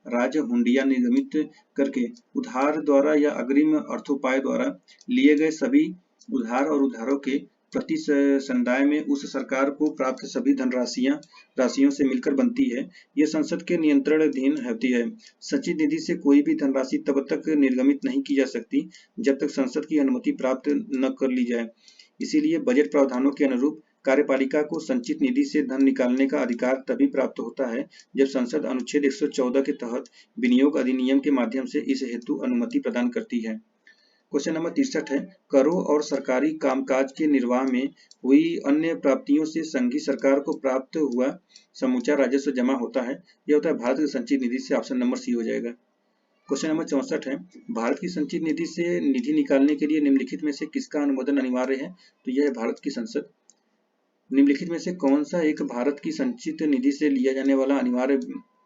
राज्य हुंडिया निर्गमित करके उधार द्वारा या अग्रिम अर्थोपाय द्वारा लिए गए सभी उधार और उधारों के प्रति संदाय में उस सरकार को प्राप्त सभी राशियों से मिलकर बनती है। यह संसद के नियंत्रणाधीन होती है। संचित निधि से कोई भी धनराशि तब तक निर्गमित नहीं की जा सकती जब तक संसद की अनुमति प्राप्त न कर ली जाए। इसीलिए बजट प्रावधानों के अनुरूप कार्यपालिका को संचित निधि से धन निकालने का अधिकार तभी प्राप्त होता है जब संसद अनुच्छेद 114 के तहत विनियोग अधिनियम के माध्यम से इस हेतु अनुमति प्रदान करती है। क्वेश्चन नंबर 63 है, करों और सरकारी कामकाज के निर्वाह में हुई अन्य प्राप्तियों से संघीय सरकार को प्राप्त हुआ समूचा राजस्व जमा होता है। यह होता है भारत की संचित निधि से। ऑप्शन नंबर सी हो जाएगा। क्वेश्चन नंबर 64 है, भारत की संचित निधि से निधि निकालने के लिए निम्नलिखित में से किसका अनुमोदन अनिवार्य है? तो यह है भारत की संसद। निम्नलिखित में से कौन सा एक भारत की संचित निधि से लिया जाने वाला अनिवार्य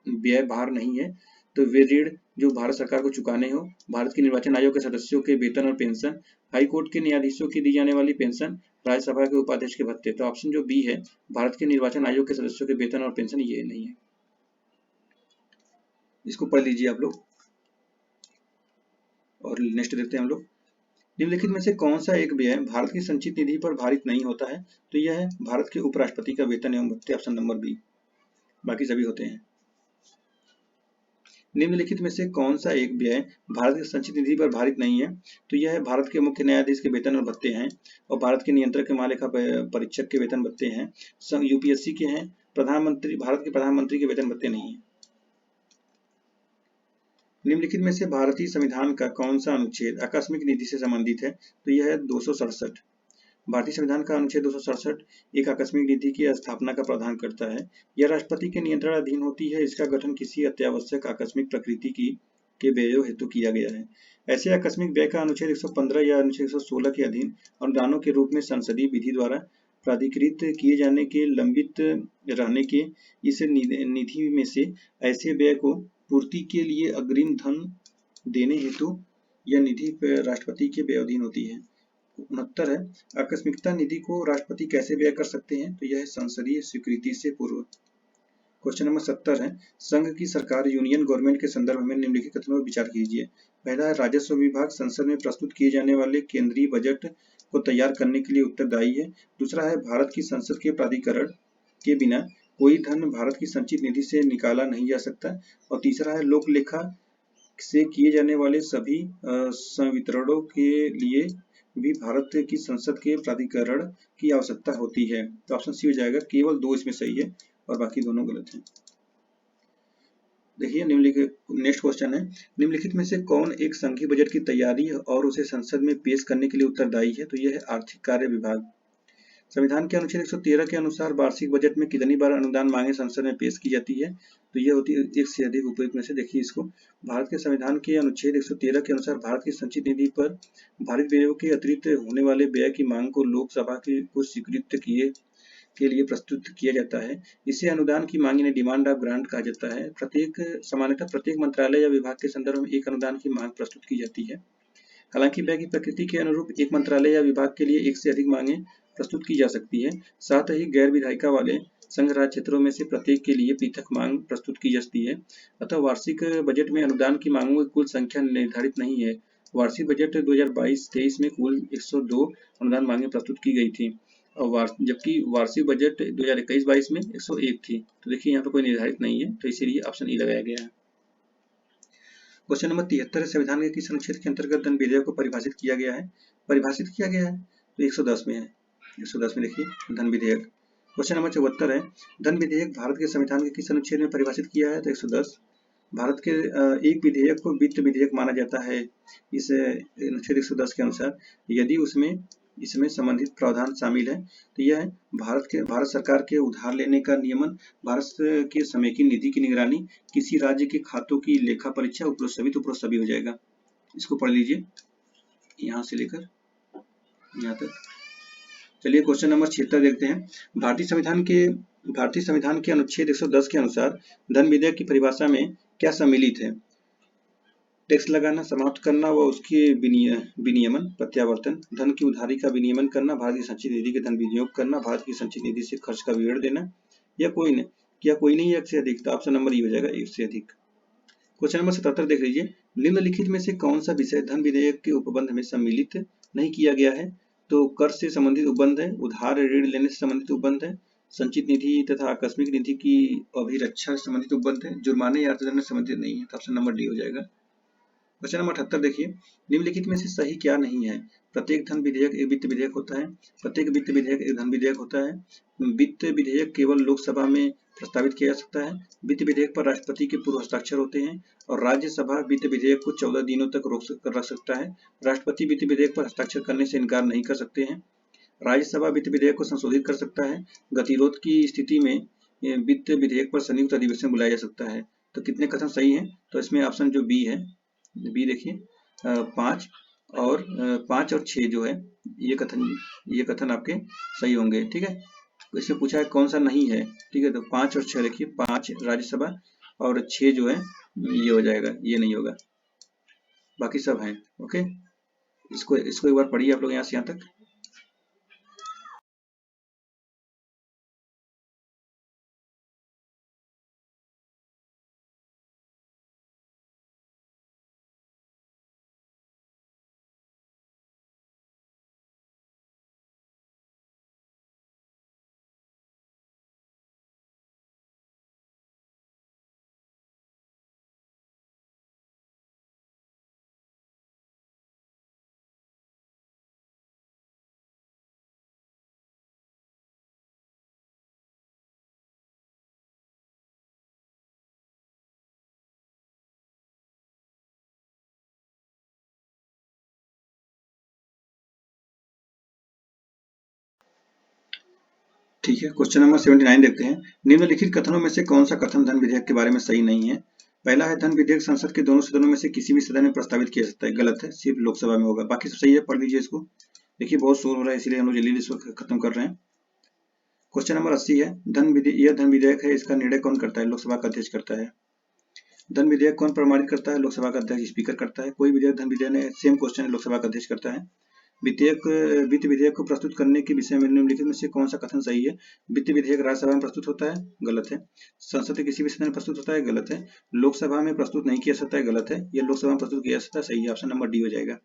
व्यय भार नहीं है? तो वे ऋण जो भारत सरकार को चुकाने हो, भारत के निर्वाचन आयोग के सदस्यों के वेतन और पेंशन, हाई कोर्ट के न्यायाधीशों की दी जाने वाली पेंशन, राज्यसभा के उपाध्यक्ष के भत्ते। तो ऑप्शन जो बी है, भारत के निर्वाचन आयोग के सदस्यों के वेतन और पेंशन, ये नहीं है। इसको पढ़ लीजिए आप लोग। और नेक्स्ट देखते हैं हम लोग, निम्नलिखित में से कौन सा एक व्यय भारत की संचित निधि पर भारित नहीं होता है? तो यह है भारत के उपराष्ट्रपति का वेतन एवं भत्ते। ऑप्शन नंबर बी, बाकी सभी होते हैं। निम्नलिखित में से कौन सा एक व्यय भारत की संचित निधि पर भारित नहीं है? तो यह है भारत के मुख्य न्यायाधीश के वेतन और भत्ते हैं, और भारत के नियंत्रक के महालेखा परीक्षक के वेतन भत्ते हैं, यूपीएससी के हैं, भारत के प्रधानमंत्री के वेतन भत्ते नहीं है। निम्नलिखित में से भारतीय संविधान का कौन सा अनुच्छेद आकस्मिक निधि से संबंधित है? तो यह है 267। भारतीय संविधान का अनुच्छेद 267 एक आकस्मिक निधि की स्थापना का प्रावधान करता है। यह राष्ट्रपति के नियंत्रण अधीन होती है। इसका गठन किसी अत्यावश्यक आकस्मिक प्रकृति के व्ययों हेतु किया गया है। ऐसे आकस्मिक व्यय का अनुच्छेद 115 या अनुच्छेद 116 के अधीन अनुदानों के रूप में संसदीय विधि द्वारा प्राधिकृत किए जाने के लंबित रहने के इस निधि में से ऐसे व्यय को पूर्ति के लिए अग्रिम धन देने हेतु यह निधि राष्ट्रपति के व्ययाधीन होती है। 69 है, आकस्मिकता निधि को राष्ट्रपति कैसे व्यय कर सकते हैं? तो यह है संसदीय स्वीकृति से पूर्व। क्वेश्चन नंबर 70 है, संघ की सरकार यूनियन गवर्नमेंट के संदर्भ में निम्नलिखित कथनों पर विचार कीजिए। पहला है, राजस्व विभाग संसद में प्रस्तुत किए जाने वाले केंद्रीय बजट को तैयार करने के लिए उत्तरदायी है। दूसरा है, भारत की संसद के प्राधिकरण के बिना कोई धन भारत की संचित निधि से निकाला नहीं जा सकता। और तीसरा है, लोक लेखा से किए जाने वाले सभी संवितरणों के लिए भी भारत की संसद के प्राधिकरण की आवश्यकता होती है। तो ऑप्शन सी हो जाएगा, केवल 2 इसमें सही है और बाकी दोनों गलत हैं। देखिए निम्नलिखित नेक्स्ट क्वेश्चन है, निम्नलिखित में से कौन एक संघीय बजट की तैयारी और उसे संसद में पेश करने के लिए उत्तरदायी है? तो यह है आर्थिक कार्य विभाग। संविधान के अनुच्छेद 113 के अनुसार वार्षिक बजट में कितनी बार अनुदान मांगे संसद में पेश की जाती है? तो यह होती है एक से अधिक उपयुक्त में से। देखिए इसको, भारत के संविधान के अनुच्छेद 113 के अनुसार भारत की संचित निधि पर भारित व्ययों के अतिरिक्त होने वाले व्यय की मांग को लोकसभा को स्वीकृत किए के लिए प्रस्तुत किया जाता है। इसे अनुदान की मांग यानी डिमांड ऑफ ग्रांट कहा जाता है। सामान्यतः प्रत्येक मंत्रालय या विभाग के संदर्भ में एक अनुदान की मांग प्रस्तुत की जाती है। हालांकि व्यय की प्रकृति के अनुरूप एक मंत्रालय या विभाग के लिए एक से अधिक मांगे प्रस्तुत की जा सकती है। साथ ही गैर विधायिका वाले संघ राज्य क्षेत्रों में से प्रत्येक के लिए पृथक मांग प्रस्तुत की जाती है। अतः वार्षिक बजट में अनुदान की मांगों की कुल संख्या निर्धारित नहीं है। वार्षिक बजट 2022-23 में कुल 102 अनुदान मांगे प्रस्तुत की गई थी, और जबकि वार्षिक बजट 2021-22 में 101 थी। तो देखिए यहाँ पर कोई निर्धारित नहीं है, तो इसीलिए ऑप्शन ई लगाया गया है। क्वेश्चन नंबर 73, संविधान के किस अनुच्छेद के अंतर्गत धन विधेयक को परिभाषित किया गया है? तो 110 में है। 110 में देखिए धन विधेयक। क्वेश्चन नंबर 74 है, धन विधेयक भारत के संविधान के किस अनुच्छेद में परिभाषित किया है? तो 110। भारत के एक विधेयक को वित्त विधेयक माना जाता है इस अनुच्छेद 110 के अनुसार यदि उसमें इसमें संबंधित प्रावधान शामिल है। तो यह भारत सरकार के उधार लेने का नियमन, भारत के समेकित निधि की निगरानी, किसी राज्य के खातों की लेखा परीक्षा, उपरोक्त सभी हो जाएगा। इसको पढ़ लीजिए यहाँ से लेकर यहाँ तक। चलिए क्वेश्चन नंबर 76 देखते हैं। भारतीय संविधान के अनुच्छेद 110 के अनुसार धन विधेयक की परिभाषा में क्या सम्मिलित है? टैक्स लगाना, समाप्त करना व उसके विनियमन, प्रत्यावर्तन, धन की उधारी का विनियमन करना, भारत की संचित निधि के धन विनियोग करना, भारत की संचित निधि से खर्च का विवरण देना, या कोई नहीं, एक से अधिक। तो ऑप्शन नंबर ई हो जाएगा, एक से अधिक। क्वेश्चन नंबर 77 देख लीजिए। निम्नलिखित में से कौन सा विषय धन विधेयक के उपबंध में सम्मिलित नहीं किया गया है? तो कर से संबंधित उपबंध है, उधार ऋण लेने से संबंधित उपबंध है, संचित निधि तथा आकस्मिक निधि की अभिरक्षा से संबंधित उपबंध है, जुर्माने या अर्थदंड से संबंधित नहीं है। तो ऑप्शन नंबर डी हो जाएगा। क्वेश्चन नंबर 78 देखिए। निम्नलिखित में से सही क्या नहीं है? प्रत्येक धन विधेयक एक वित्त विधेयक होता है, प्रत्येक वित्त विधेयक एक धन विधेयक होता है, वित्त विधेयक केवल लोकसभा में प्रस्तावित किया जा सकता है, वित्त विधेयक पर राष्ट्रपति के पूर्व हस्ताक्षर होते हैं, और राज्यसभा वित्त विधेयक को 14 दिनों तक रख सकता है। राष्ट्रपति वित्त विधेयक पर हस्ताक्षर करने से इनकार नहीं कर सकते हैं। राज्यसभा वित्त विधेयक को संशोधित कर सकता है। गतिरोध की स्थिति में वित्त विधेयक पर संयुक्त अधिवेशन बुलाया जा सकता है। तो कितने कथन सही हैं? तो इसमें ऑप्शन जो बी है, बी देखिए, 5 और 6 जो है ये कथन आपके सही होंगे। ठीक है, इसमें पूछा है कौन सा नहीं है। ठीक है, तो 5 और 6 देखिए, 5 राज्यसभा और 6 जो है ये हो जाएगा, ये नहीं होगा, बाकी सब हैं। ओके, इसको एक बार पढ़िए आप लोग यहाँ से यहाँ तक। ठीक है, क्वेश्चन नंबर 79 देखते हैं। निम्नलिखित कथनों में से कौन सा कथन धन विधेयक के बारे में सही नहीं है? पहला है, धन विधेयक संसद के दोनों सदनों में से किसी भी सदन में प्रस्तावित किया जा सकता है। गलत है, सिर्फ लोकसभा में होगा। बाकी सब सही है, पढ़ लीजिए इसको। देखिए बहुत शोर हो रहा है, इसलिए हम लोग जल्दी इसको खत्म कर रहे हैं। क्वेश्चन नंबर 80 है, यह धन विधेयक है, इसका निर्णय कौन करता है? लोकसभा का अध्यक्ष करता है। धन विधेयक कौन प्रमाणित करता है? लोकसभा का अध्यक्ष, स्पीकर करता है। कोई विधेयक धन विधेयक ने सेम क्वेश्चन है, लोकसभा का अध्यक्ष करता है। वित्त विधेयक को प्रस्तुत करने के विषय में निम्नलिखित में से कौन सा कथन सही है? वित्त विधेयक राज्यसभा में प्रस्तुत होता है, गलत है। संसद के किसी भी सदन में प्रस्तुत होता है, गलत है। लोकसभा में प्रस्तुत नहीं किया सकता है, गलत है। यह लोकसभा में प्रस्तुत किया जा सकता है, सही है। ऑप्शन नंबर डी हो जाएगा।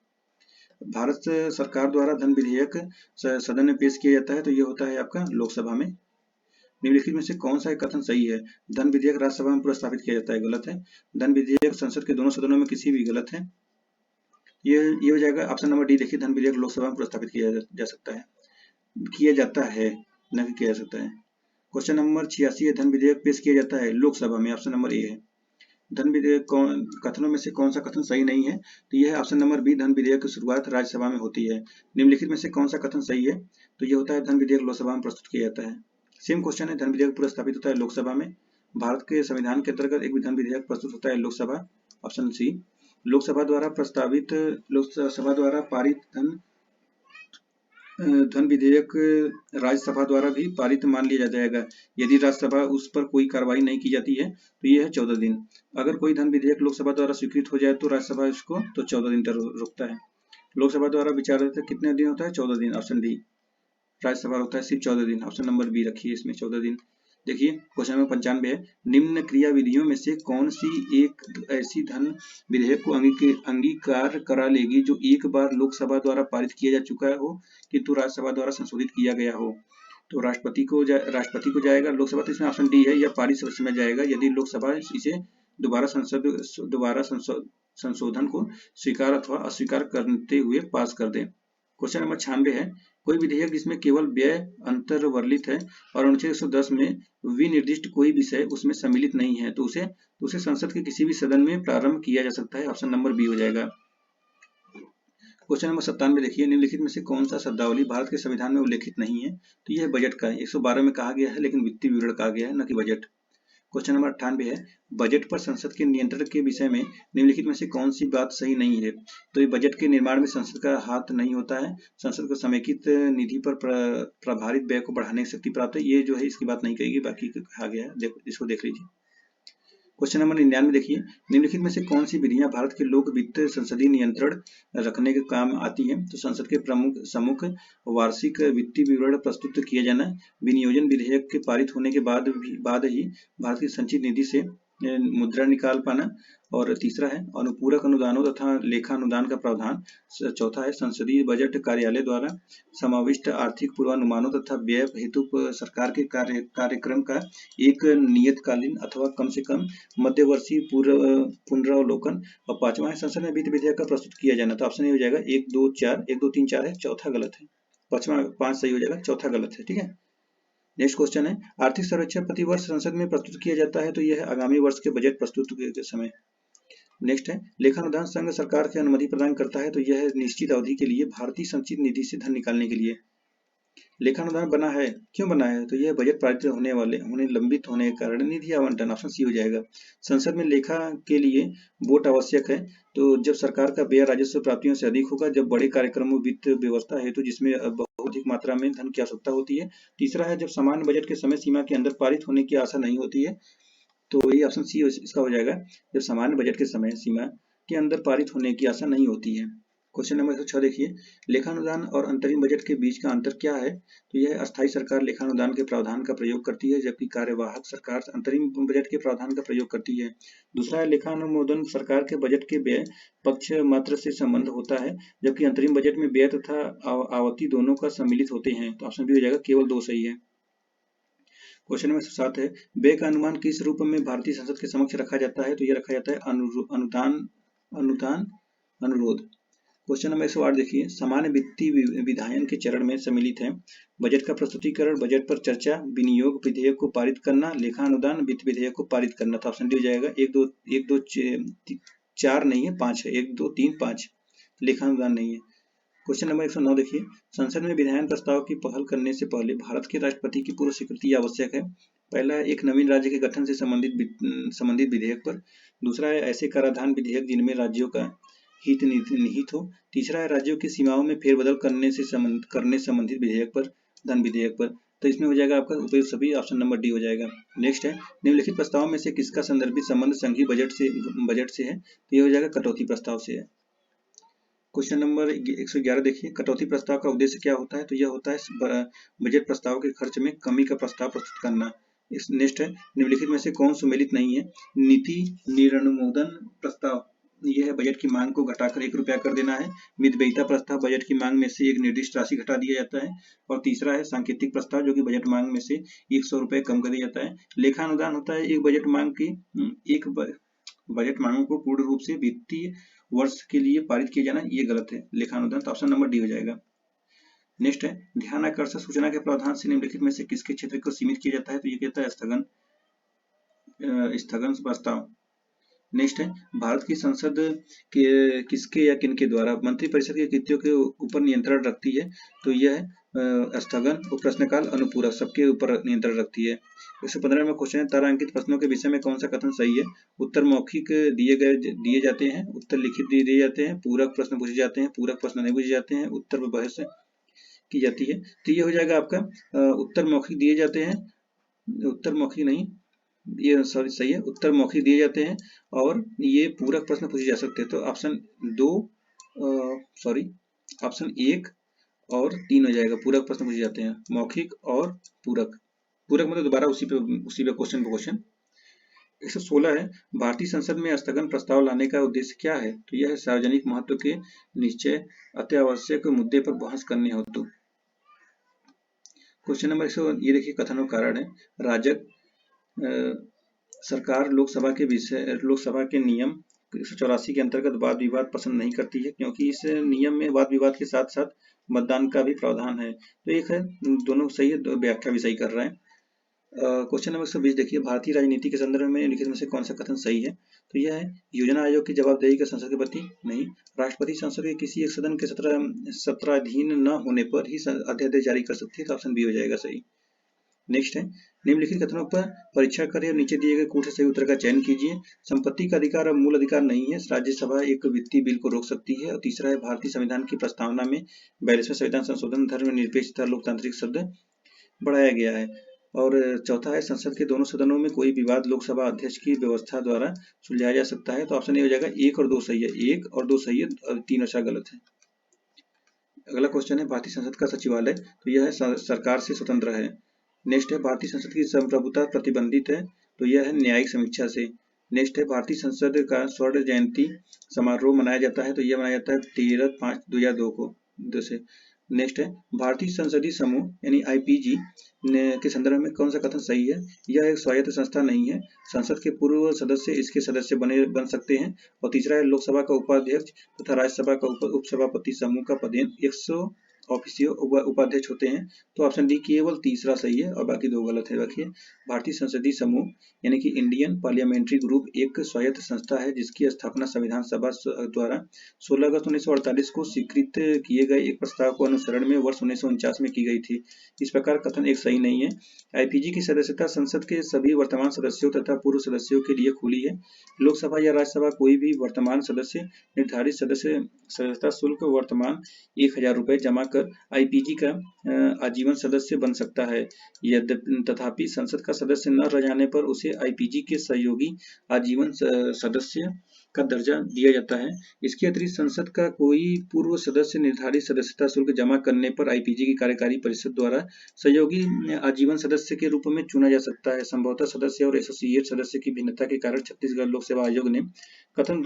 भारत सरकार द्वारा धन विधेयक सदन में पेश किया जाता है, तो ये होता है आपका लोकसभा में। निम्नलिखित में से कौन सा कथन सही है? धन विधेयक राज्यसभा में प्रस्तावित किया जाता है, गलत है। धन विधेयक संसद के दोनों सदनों में किसी भी, गलत है। ये हो जाएगा ऑप्शन नंबर डी। देखिए, धन विधेयक लोकसभा में प्रस्तावित किया जा सकता है, किया जाता है, न कि किया जा सकता है। क्वेश्चन नंबर 86 है, धन विधेयक पेश किया जाता है लोकसभा में। ऑप्शन नंबर ए है। धन विधेयक कथनों में से कौन सा कथन सही नहीं है? तो यह है ऑप्शन नंबर बी, धन विधेयक की शुरुआत राज्यसभा में होती है। निम्नलिखित में से कौन सा कथन सही है? तो यह होता है धन विधेयक लोकसभा में प्रस्तुत किया जाता है। सेम क्वेश्चन है, धन विधेयक प्रस्तावित होता है लोकसभा में। भारत के संविधान के अंतर्गत एक भी धन विधेयक प्रस्तुत होता है लोकसभा, ऑप्शन सी। लोकसभा द्वारा पारित धन विधेयक राज्यसभा द्वारा भी पारित मान लिया जाएगा यदि राज्यसभा उस पर कोई कार्रवाई नहीं की जाती है, तो ये है 14 दिन। अगर कोई धन विधेयक लोकसभा द्वारा स्वीकृत हो जाए तो राज्यसभा इसको तो 14 दिन तक रोकता है। लोकसभा द्वारा विचार कितने दिन होता है? 14 दिन, ऑप्शन डी। राज्यसभा होता है सिर्फ 14 दिन, ऑप्शन नंबर बी रखिए इसमें, 14 दिन। देखिए क्वेश्चन नंबर 95 है, निम्न क्रिया विधियों में से कौन सी एक ऐसी धन विधेयक को अंगीकार करा लेगी जो एक बार लोकसभा द्वारा पारित किया जा चुका हो किंतु राज्यसभा द्वारा संशोधित किया गया हो? तो राष्ट्रपति को जाएगा लोकसभा, तो इसमें ऑप्शन डी है, या पारित सदस्य में जाएगा यदि लोकसभा इसे दोबारा संशोधन को स्वीकार अथवा अस्वीकार करते हुए पास कर दे। क्वेश्चन नंबर 96 है, कोई विधेयक जिसमें केवल व्यय अंतर्वर्लित है और अनुच्छेद 110 में विनिर्दिष्ट कोई विषय उसमें सम्मिलित नहीं है तो उसे संसद के किसी भी सदन में प्रारंभ किया जा सकता है। ऑप्शन नंबर बी हो जाएगा। क्वेश्चन नंबर 97 देखिए, निम्नलिखित में से कौन सा शब्दावली भारत के संविधान में उल्लेखित नहीं है? तो यह बजट का है। 112 में कहा गया है लेकिन वित्तीय विवरण कहा गया है, न कि बजट। क्वेश्चन नंबर 98 है, बजट पर संसद के नियंत्रण के विषय में निम्नलिखित में से कौन सी बात सही नहीं है? तो ये बजट के निर्माण में संसद का हाथ नहीं होता है, संसद को समेकित निधि पर प्रभारित व्यय को बढ़ाने की शक्ति प्राप्त है, ये जो है इसकी बात नहीं कहेगी, बाकी कहा गया है, इसको देख लीजिए। क्वेश्चन नंबर 99 देखिए, निम्नलिखित में से कौन सी विधियां भारत के लोक वित्त संसदीय नियंत्रण रखने के काम आती हैं? तो संसद के प्रमुख सम्मुख वार्षिक वित्तीय विवरण प्रस्तुत किया जाना, विनियोजन विधेयक के पारित होने के बाद ही भारत की संचित निधि से मुद्रा निकाल पाना, और तीसरा है अनुपूरक अनुदानों तथा लेखा अनुदान का प्रावधान, चौथा है संसदीय बजट कार्यालय द्वारा समाविष्ट आर्थिक पूर्वानुमानों तथा व्यय हेतु सरकार के कार्यक्रम का एक नियतकालीन अथवा कम से कम मध्यवर्षीय पुनरावलोकन, और पांचवा है संसद में वित्त विधेयक का प्रस्तुत किया जाना। तो ऑप्शन ए हो जाएगा 1 2 4, 1 2 3 4 है, चौथा गलत है। पांचवा 5 सही हो जाएगा, चौथा गलत है। ठीक है, नेक्स्ट क्वेश्चन है, आर्थिक सर्वेक्षण प्रतिवर्ष संसद में प्रस्तुत किया जाता है, तो यह है आगामी वर्ष के बजट प्रस्तुत के समय। नेक्स्ट है, लेखानुदान संघ सरकार की अनुमति प्रदान करता है, तो यह है निश्चित अवधि के लिए भारतीय संचित निधि से धन निकालने के लिए। लेखानुदान बना है, क्यों बना है? तो यह बजट पारित होने लंबित होने के कारण निधि आवंटन, ऑप्शन सी हो जाएगा। संसद में लेखा के लिए वोट आवश्यक है, तो जब सरकार का व्यय राजस्व प्राप्तियों से अधिक होगा, जब बड़े कार्यक्रमों वित्त व्यवस्था हेतु जिसमें बहुत अधिक मात्रा में धन की आवश्यकता होती है। तीसरा है, जब सामान्य बजट के समय सीमा के अंदर पारित होने की आशा नहीं होती है, तो ये ऑप्शन सी इसका हो जाएगा, जब सामान्य बजट के समय सीमा के अंदर पारित होने की आशा नहीं होती है। क्वेश्चन नंबर 106 देखिए, लेखानुदान और अंतरिम बजट के बीच का अंतर क्या है? तो यह अस्थायी सरकार लेखानुदान के प्रावधान का प्रयोग करती है, जबकि कार्यवाहक सरकार अंतरिम बजट के प्रावधान का प्रयोग करती है। दूसरा है, लेखानुमोदन सरकार के बजट के व्यय पक्ष मात्र से संबंध होता है, जबकि अंतरिम बजट में व्यय तथा आवती दोनों का सम्मिलित होते हैं। तो ऑप्शन बी हो जाएगा, केवल 2 सही है। क्वेश्चन नंबर 7 है, व्यय का अनुमान किस रूप में भारतीय संसद के समक्ष रखा जाता है? तो यह रखा जाता है अनुदान अनुरोध। क्वेश्चन नंबर 108 देखिए, सामान्य वित्तीय विधायन के चरण में सम्मिलित है बजट का प्रस्तुतिकरण, बजट पर चर्चा, विनियोग विधेयक को पारित करना, लेखा अनुदान, वित्त विधेयक को पारित करना। तो ऑप्शन डी हो जाएगा, 1 2 4 नहीं है, 5 है, 1 2 3 5, लेखा अनुदान नहीं है। क्वेश्चन नंबर 109 देखिए, संसद में विधायन प्रस्ताव की पहल करने से पहले भारत के राष्ट्रपति की पूर्व स्वीकृति आवश्यक है। पहला है, एक नवीन राज्य के गठन से संबंधित विधेयक पर। दूसरा है, ऐसे कराधान विधेयक जिनमें राज्यों का हित निहित हो। तीसरा है, राज्यों की सीमाओं में फेरबदल करने संबंधित विधेयक पर, धन विधेयक पर। तो इसमें हो जाएगा आपका उपयुक्त सभी, ऑप्शन नंबर डी हो जाएगा। नेक्स्ट है, निम्नलिखित प्रस्ताव में से किसका संदर्भित संबंध संघीय बजट से है? तो ये हो जाएगा कटौती प्रस्ताव से है। क्वेश्चन नंबर 111 देखिए, कटौती प्रस्ताव का उद्देश्य क्या होता है? तो यह होता है बजट प्रस्ताव के खर्च में कमी का प्रस्ताव प्रस्तुत करना। नेक्स्ट है, निम्नलिखित में से कौन सम्मिलित नहीं है? नीति निरनुमोदन प्रस्ताव, यह है बजट की मांग को घटाकर 1 रुपया कर देना है। मितव्ययिता प्रस्ताव, बजट की मांग में से एक निर्दिष्ट राशि घटा दिया जाता है। और तीसरा है सांकेतिक प्रस्ताव, जो कि बजट मांग में से 100 रुपये कम कर दिया जाता है। लेखा अनुदान होता है एक बजट मांगों को पूर्ण रूप से वित्तीय वर्ष के लिए पारित किया जाना, ये गलत है लेखानुदान। तो ऑप्शन नंबर डी हो जाएगा। नेक्स्ट है, ध्यान आकर्षण सूचना के प्रावधान से निम्नलिखित में से किसके क्षेत्र को सीमित किया जाता है? तो ये कहता है स्थगन प्रस्ताव। नेक्स्ट है, भारत की संसद के किसके या किनके द्वारा मंत्रिपरिषद के कृत्यों के ऊपर नियंत्रण रखती है? तो यह है स्थगन और प्रश्नकाल अनुपूरक, सबके ऊपर नियंत्रण रखती है। 115 में क्वेश्चन है, तारांकित प्रश्नों के विषय में कौन सा कथन सही है? उत्तर मौखिक दिए जाते हैं, उत्तर लिखित दिए जाते हैं, पूरक प्रश्न पूछे जाते हैं, पूरक प्रश्न नहीं पूछे जाते हैं, उत्तर पर बहस की जाती है। तो ये हो जाएगा आपका उत्तर मौखिक दिए जाते हैं, उत्तर मौखिक नहीं, ये सही है, उत्तर मौखिक दिए जाते हैं और ये पूरक प्रश्न पूछे जा सकते हैं। तो ऑप्शन 1 और 3 हो जाएगा, पूरक प्रश्न पूछे जाते हैं, मौखिक और पूरक मतलब दोबारा उसी पे क्वेश्चन। 116 है, भारतीय संसद में स्थगन प्रस्ताव लाने का उद्देश्य क्या है? तो यह सार्वजनिक महत्व के निश्चय अत्यावश्यक मुद्दे पर बहस करने हेतु। क्वेश्चन नंबर 100 ये देखिए, कथन और कारण है, राजग सरकार लोकसभा के नियम 184 के अंतर्गत वाद विवाद पसंद नहीं करती है, क्योंकि इस नियम में वाद विवाद के साथ साथ मतदान का भी प्रावधान है। तो एक है, दोनों सही है, व्याख्या भी सही कर रहा है। क्वेश्चन नंबर 120 देखिए, भारतीय राजनीति के संदर्भ में निम्नलिखित में से कौन सा कथन सही है? तो यह है, योजना आयोग की जवाबदेही का संसद के प्रति नहीं। राष्ट्रपति संसद के किसी एक सदन के सत्राधीन न होने पर ही अध्यादेश जारी कर सकती है, तो ऑप्शन बी हो जाएगा सही। नेक्स्ट है, निम्नलिखित कथनों पर परीक्षा करें और नीचे दिए गए कूट से सही उत्तर का चयन कीजिए। संपत्ति का अधिकार अब मूल अधिकार नहीं है, राज्यसभा एक वित्तीय बिल को रोक सकती है। और तीसरा है, भारतीय संविधान की प्रस्तावना में 42वें संविधान संशोधन धर्मनिरपेक्ष तथा लोकतांत्रिक शब्द बढ़ाया गया है। और चौथा है, संसद के दोनों सदनों में कोई विवाद लोकसभा अध्यक्ष की व्यवस्था द्वारा सुलझाया जा सकता है। तो ऑप्शन ए हो जाएगा, 1 और 2 सही है, 1 और 2 सही है, 3 और 4 गलत है। अगला क्वेश्चन है, भारतीय संसद का सचिवालय, तो यह है सरकार से स्वतंत्र है। नेक्स्ट है, भारतीय संसद की संप्रभुता प्रतिबंधित है, तो यह है न्यायिक समीक्षा से। नेक्स्ट है, भारतीय संसद का स्वर्ण जयंती समारोह मनाया जाता है, तो यह मनाया जाता है 13/5/2002 को से। नेक्स्ट है, भारतीय संसदीय समूह यानी आईपीजी के संदर्भ में कौन सा कथन सही है? यह एक स्वायत्त संस्था नहीं है, संसद के पूर्व सदस्य इसके सदस्य बन सकते हैं। और तीसरा है, लोकसभा का उपाध्यक्ष तथा राज्यसभा का उपसभापति समूह का पदेन 100 ऑफिसियो उपाध्यक्ष होते हैं। तो ऑप्शन डी केवल तीसरा सही है और बाकी 2 गलत है। देखिए, भारतीय संसदीय समूह यानी कि इंडियन पार्लियामेंट्री ग्रुप एक स्वायत्त संस्था है, जिसकी स्थापना संविधान सभा द्वारा 16 अगस्त 1948 को स्वीकृत किए गए एक प्रस्ताव को अनुसरण में वर्ष 1949 में की गई थी। इस प्रकार कथन एक सही नहीं है। आईपीजी की सदस्यता संसद के सभी वर्तमान सदस्यों तथा पूर्व सदस्यों के लिए खुली है। लोकसभा या राज्यसभा कोई भी वर्तमान सदस्य निर्धारित सदस्यता शुल्क वर्तमान 1000 रुपये जमा कर आईपीजी का आजीवन सदस्य बन सकता है। तथापि संसद का सदस्य न रह जाने पर उसे आईपीजी के सहयोगी आजीवन सदस्य का दर्जा दिया जाता है। इसके अतिरिक्त संसद का कोई पूर्व सदस्य निर्धारित सदस्यता शुल्क जमा करने पर आईपीजी की कार्यकारी परिषद द्वारा सहयोगी आजीवन सदस्य के रूप में चुना जा सकता है। संभवतः सदस्य और एसोसिएट सदस्य की भिन्नता के कारण छत्तीसगढ़ लोक सेवा आयोग ने कथन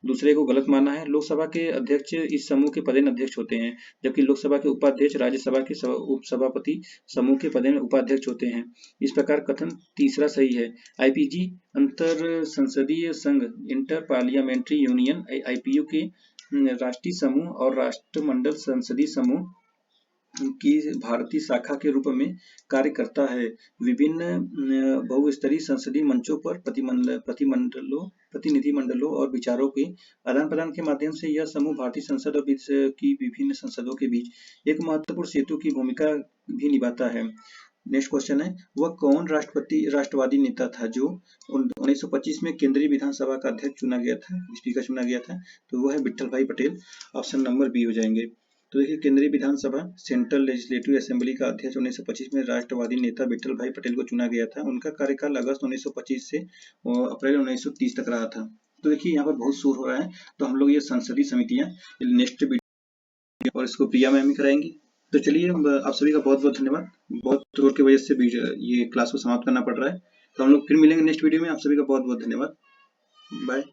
दूसरे को गलत माना है। लोकसभा के अध्यक्ष इस समूह के पदेन अध्यक्ष होते हैं, जबकि लोकसभा के उपाध्यक्ष राज्यसभा के उपसभापति समूह के पदेन उपाध्यक्ष होते हैं। इस प्रकार कथन तीसरा सही है। आईपीजी अंतर संसदीय संघ इंटर पार्लियामेंट्री यूनियन आईपीयू के राष्ट्रीय समूह और राष्ट्रमंडल संसदीय समूह की भारतीय शाखा के रूप में कार्य करता है। विभिन्न बहुस्तरीय संसदीय मंचों पर प्रतिनिधिमंडलों और विचारों के आदान प्रदान के माध्यम से यह समूह भारतीय संसद और विश्व की विभिन्न संसदों के बीच एक महत्वपूर्ण सेतु की भूमिका भी निभाता है। नेक्स्ट क्वेश्चन है, वह कौन राष्ट्रवादी नेता था जो 1925 में केंद्रीय विधानसभा का अध्यक्ष चुना गया था, स्पीकर चुना गया था? तो वह है विट्ठल भाई पटेल। ऑप्शन नंबर बी हो जाएंगे। तो देखिए, केंद्रीय विधानसभा सेंट्रल लेजिस्लेटिव असेंबली का अध्यक्ष 1925 में राष्ट्रवादी नेता विट्ठल भाई पटेल को चुना गया था। उनका कार्यकाल अगस्त 1925 से अप्रैल 1930 तक रहा था। तो देखिए, यहाँ पर बहुत शोर हो रहा है, तो हम लोग ये संसदीय समितियां नेक्स्ट वीडियो और इसको प्रिया मैम ही कराएंगी। तो चलिए, आप सभी का बहुत बहुत धन्यवाद। बहुत शोर की वजह से ये क्लास को समाप्त करना पड़ रहा है। तो हम लोग फिर मिलेंगे नेक्स्ट वीडियो में। आप सभी का बहुत बहुत धन्यवाद। बाय।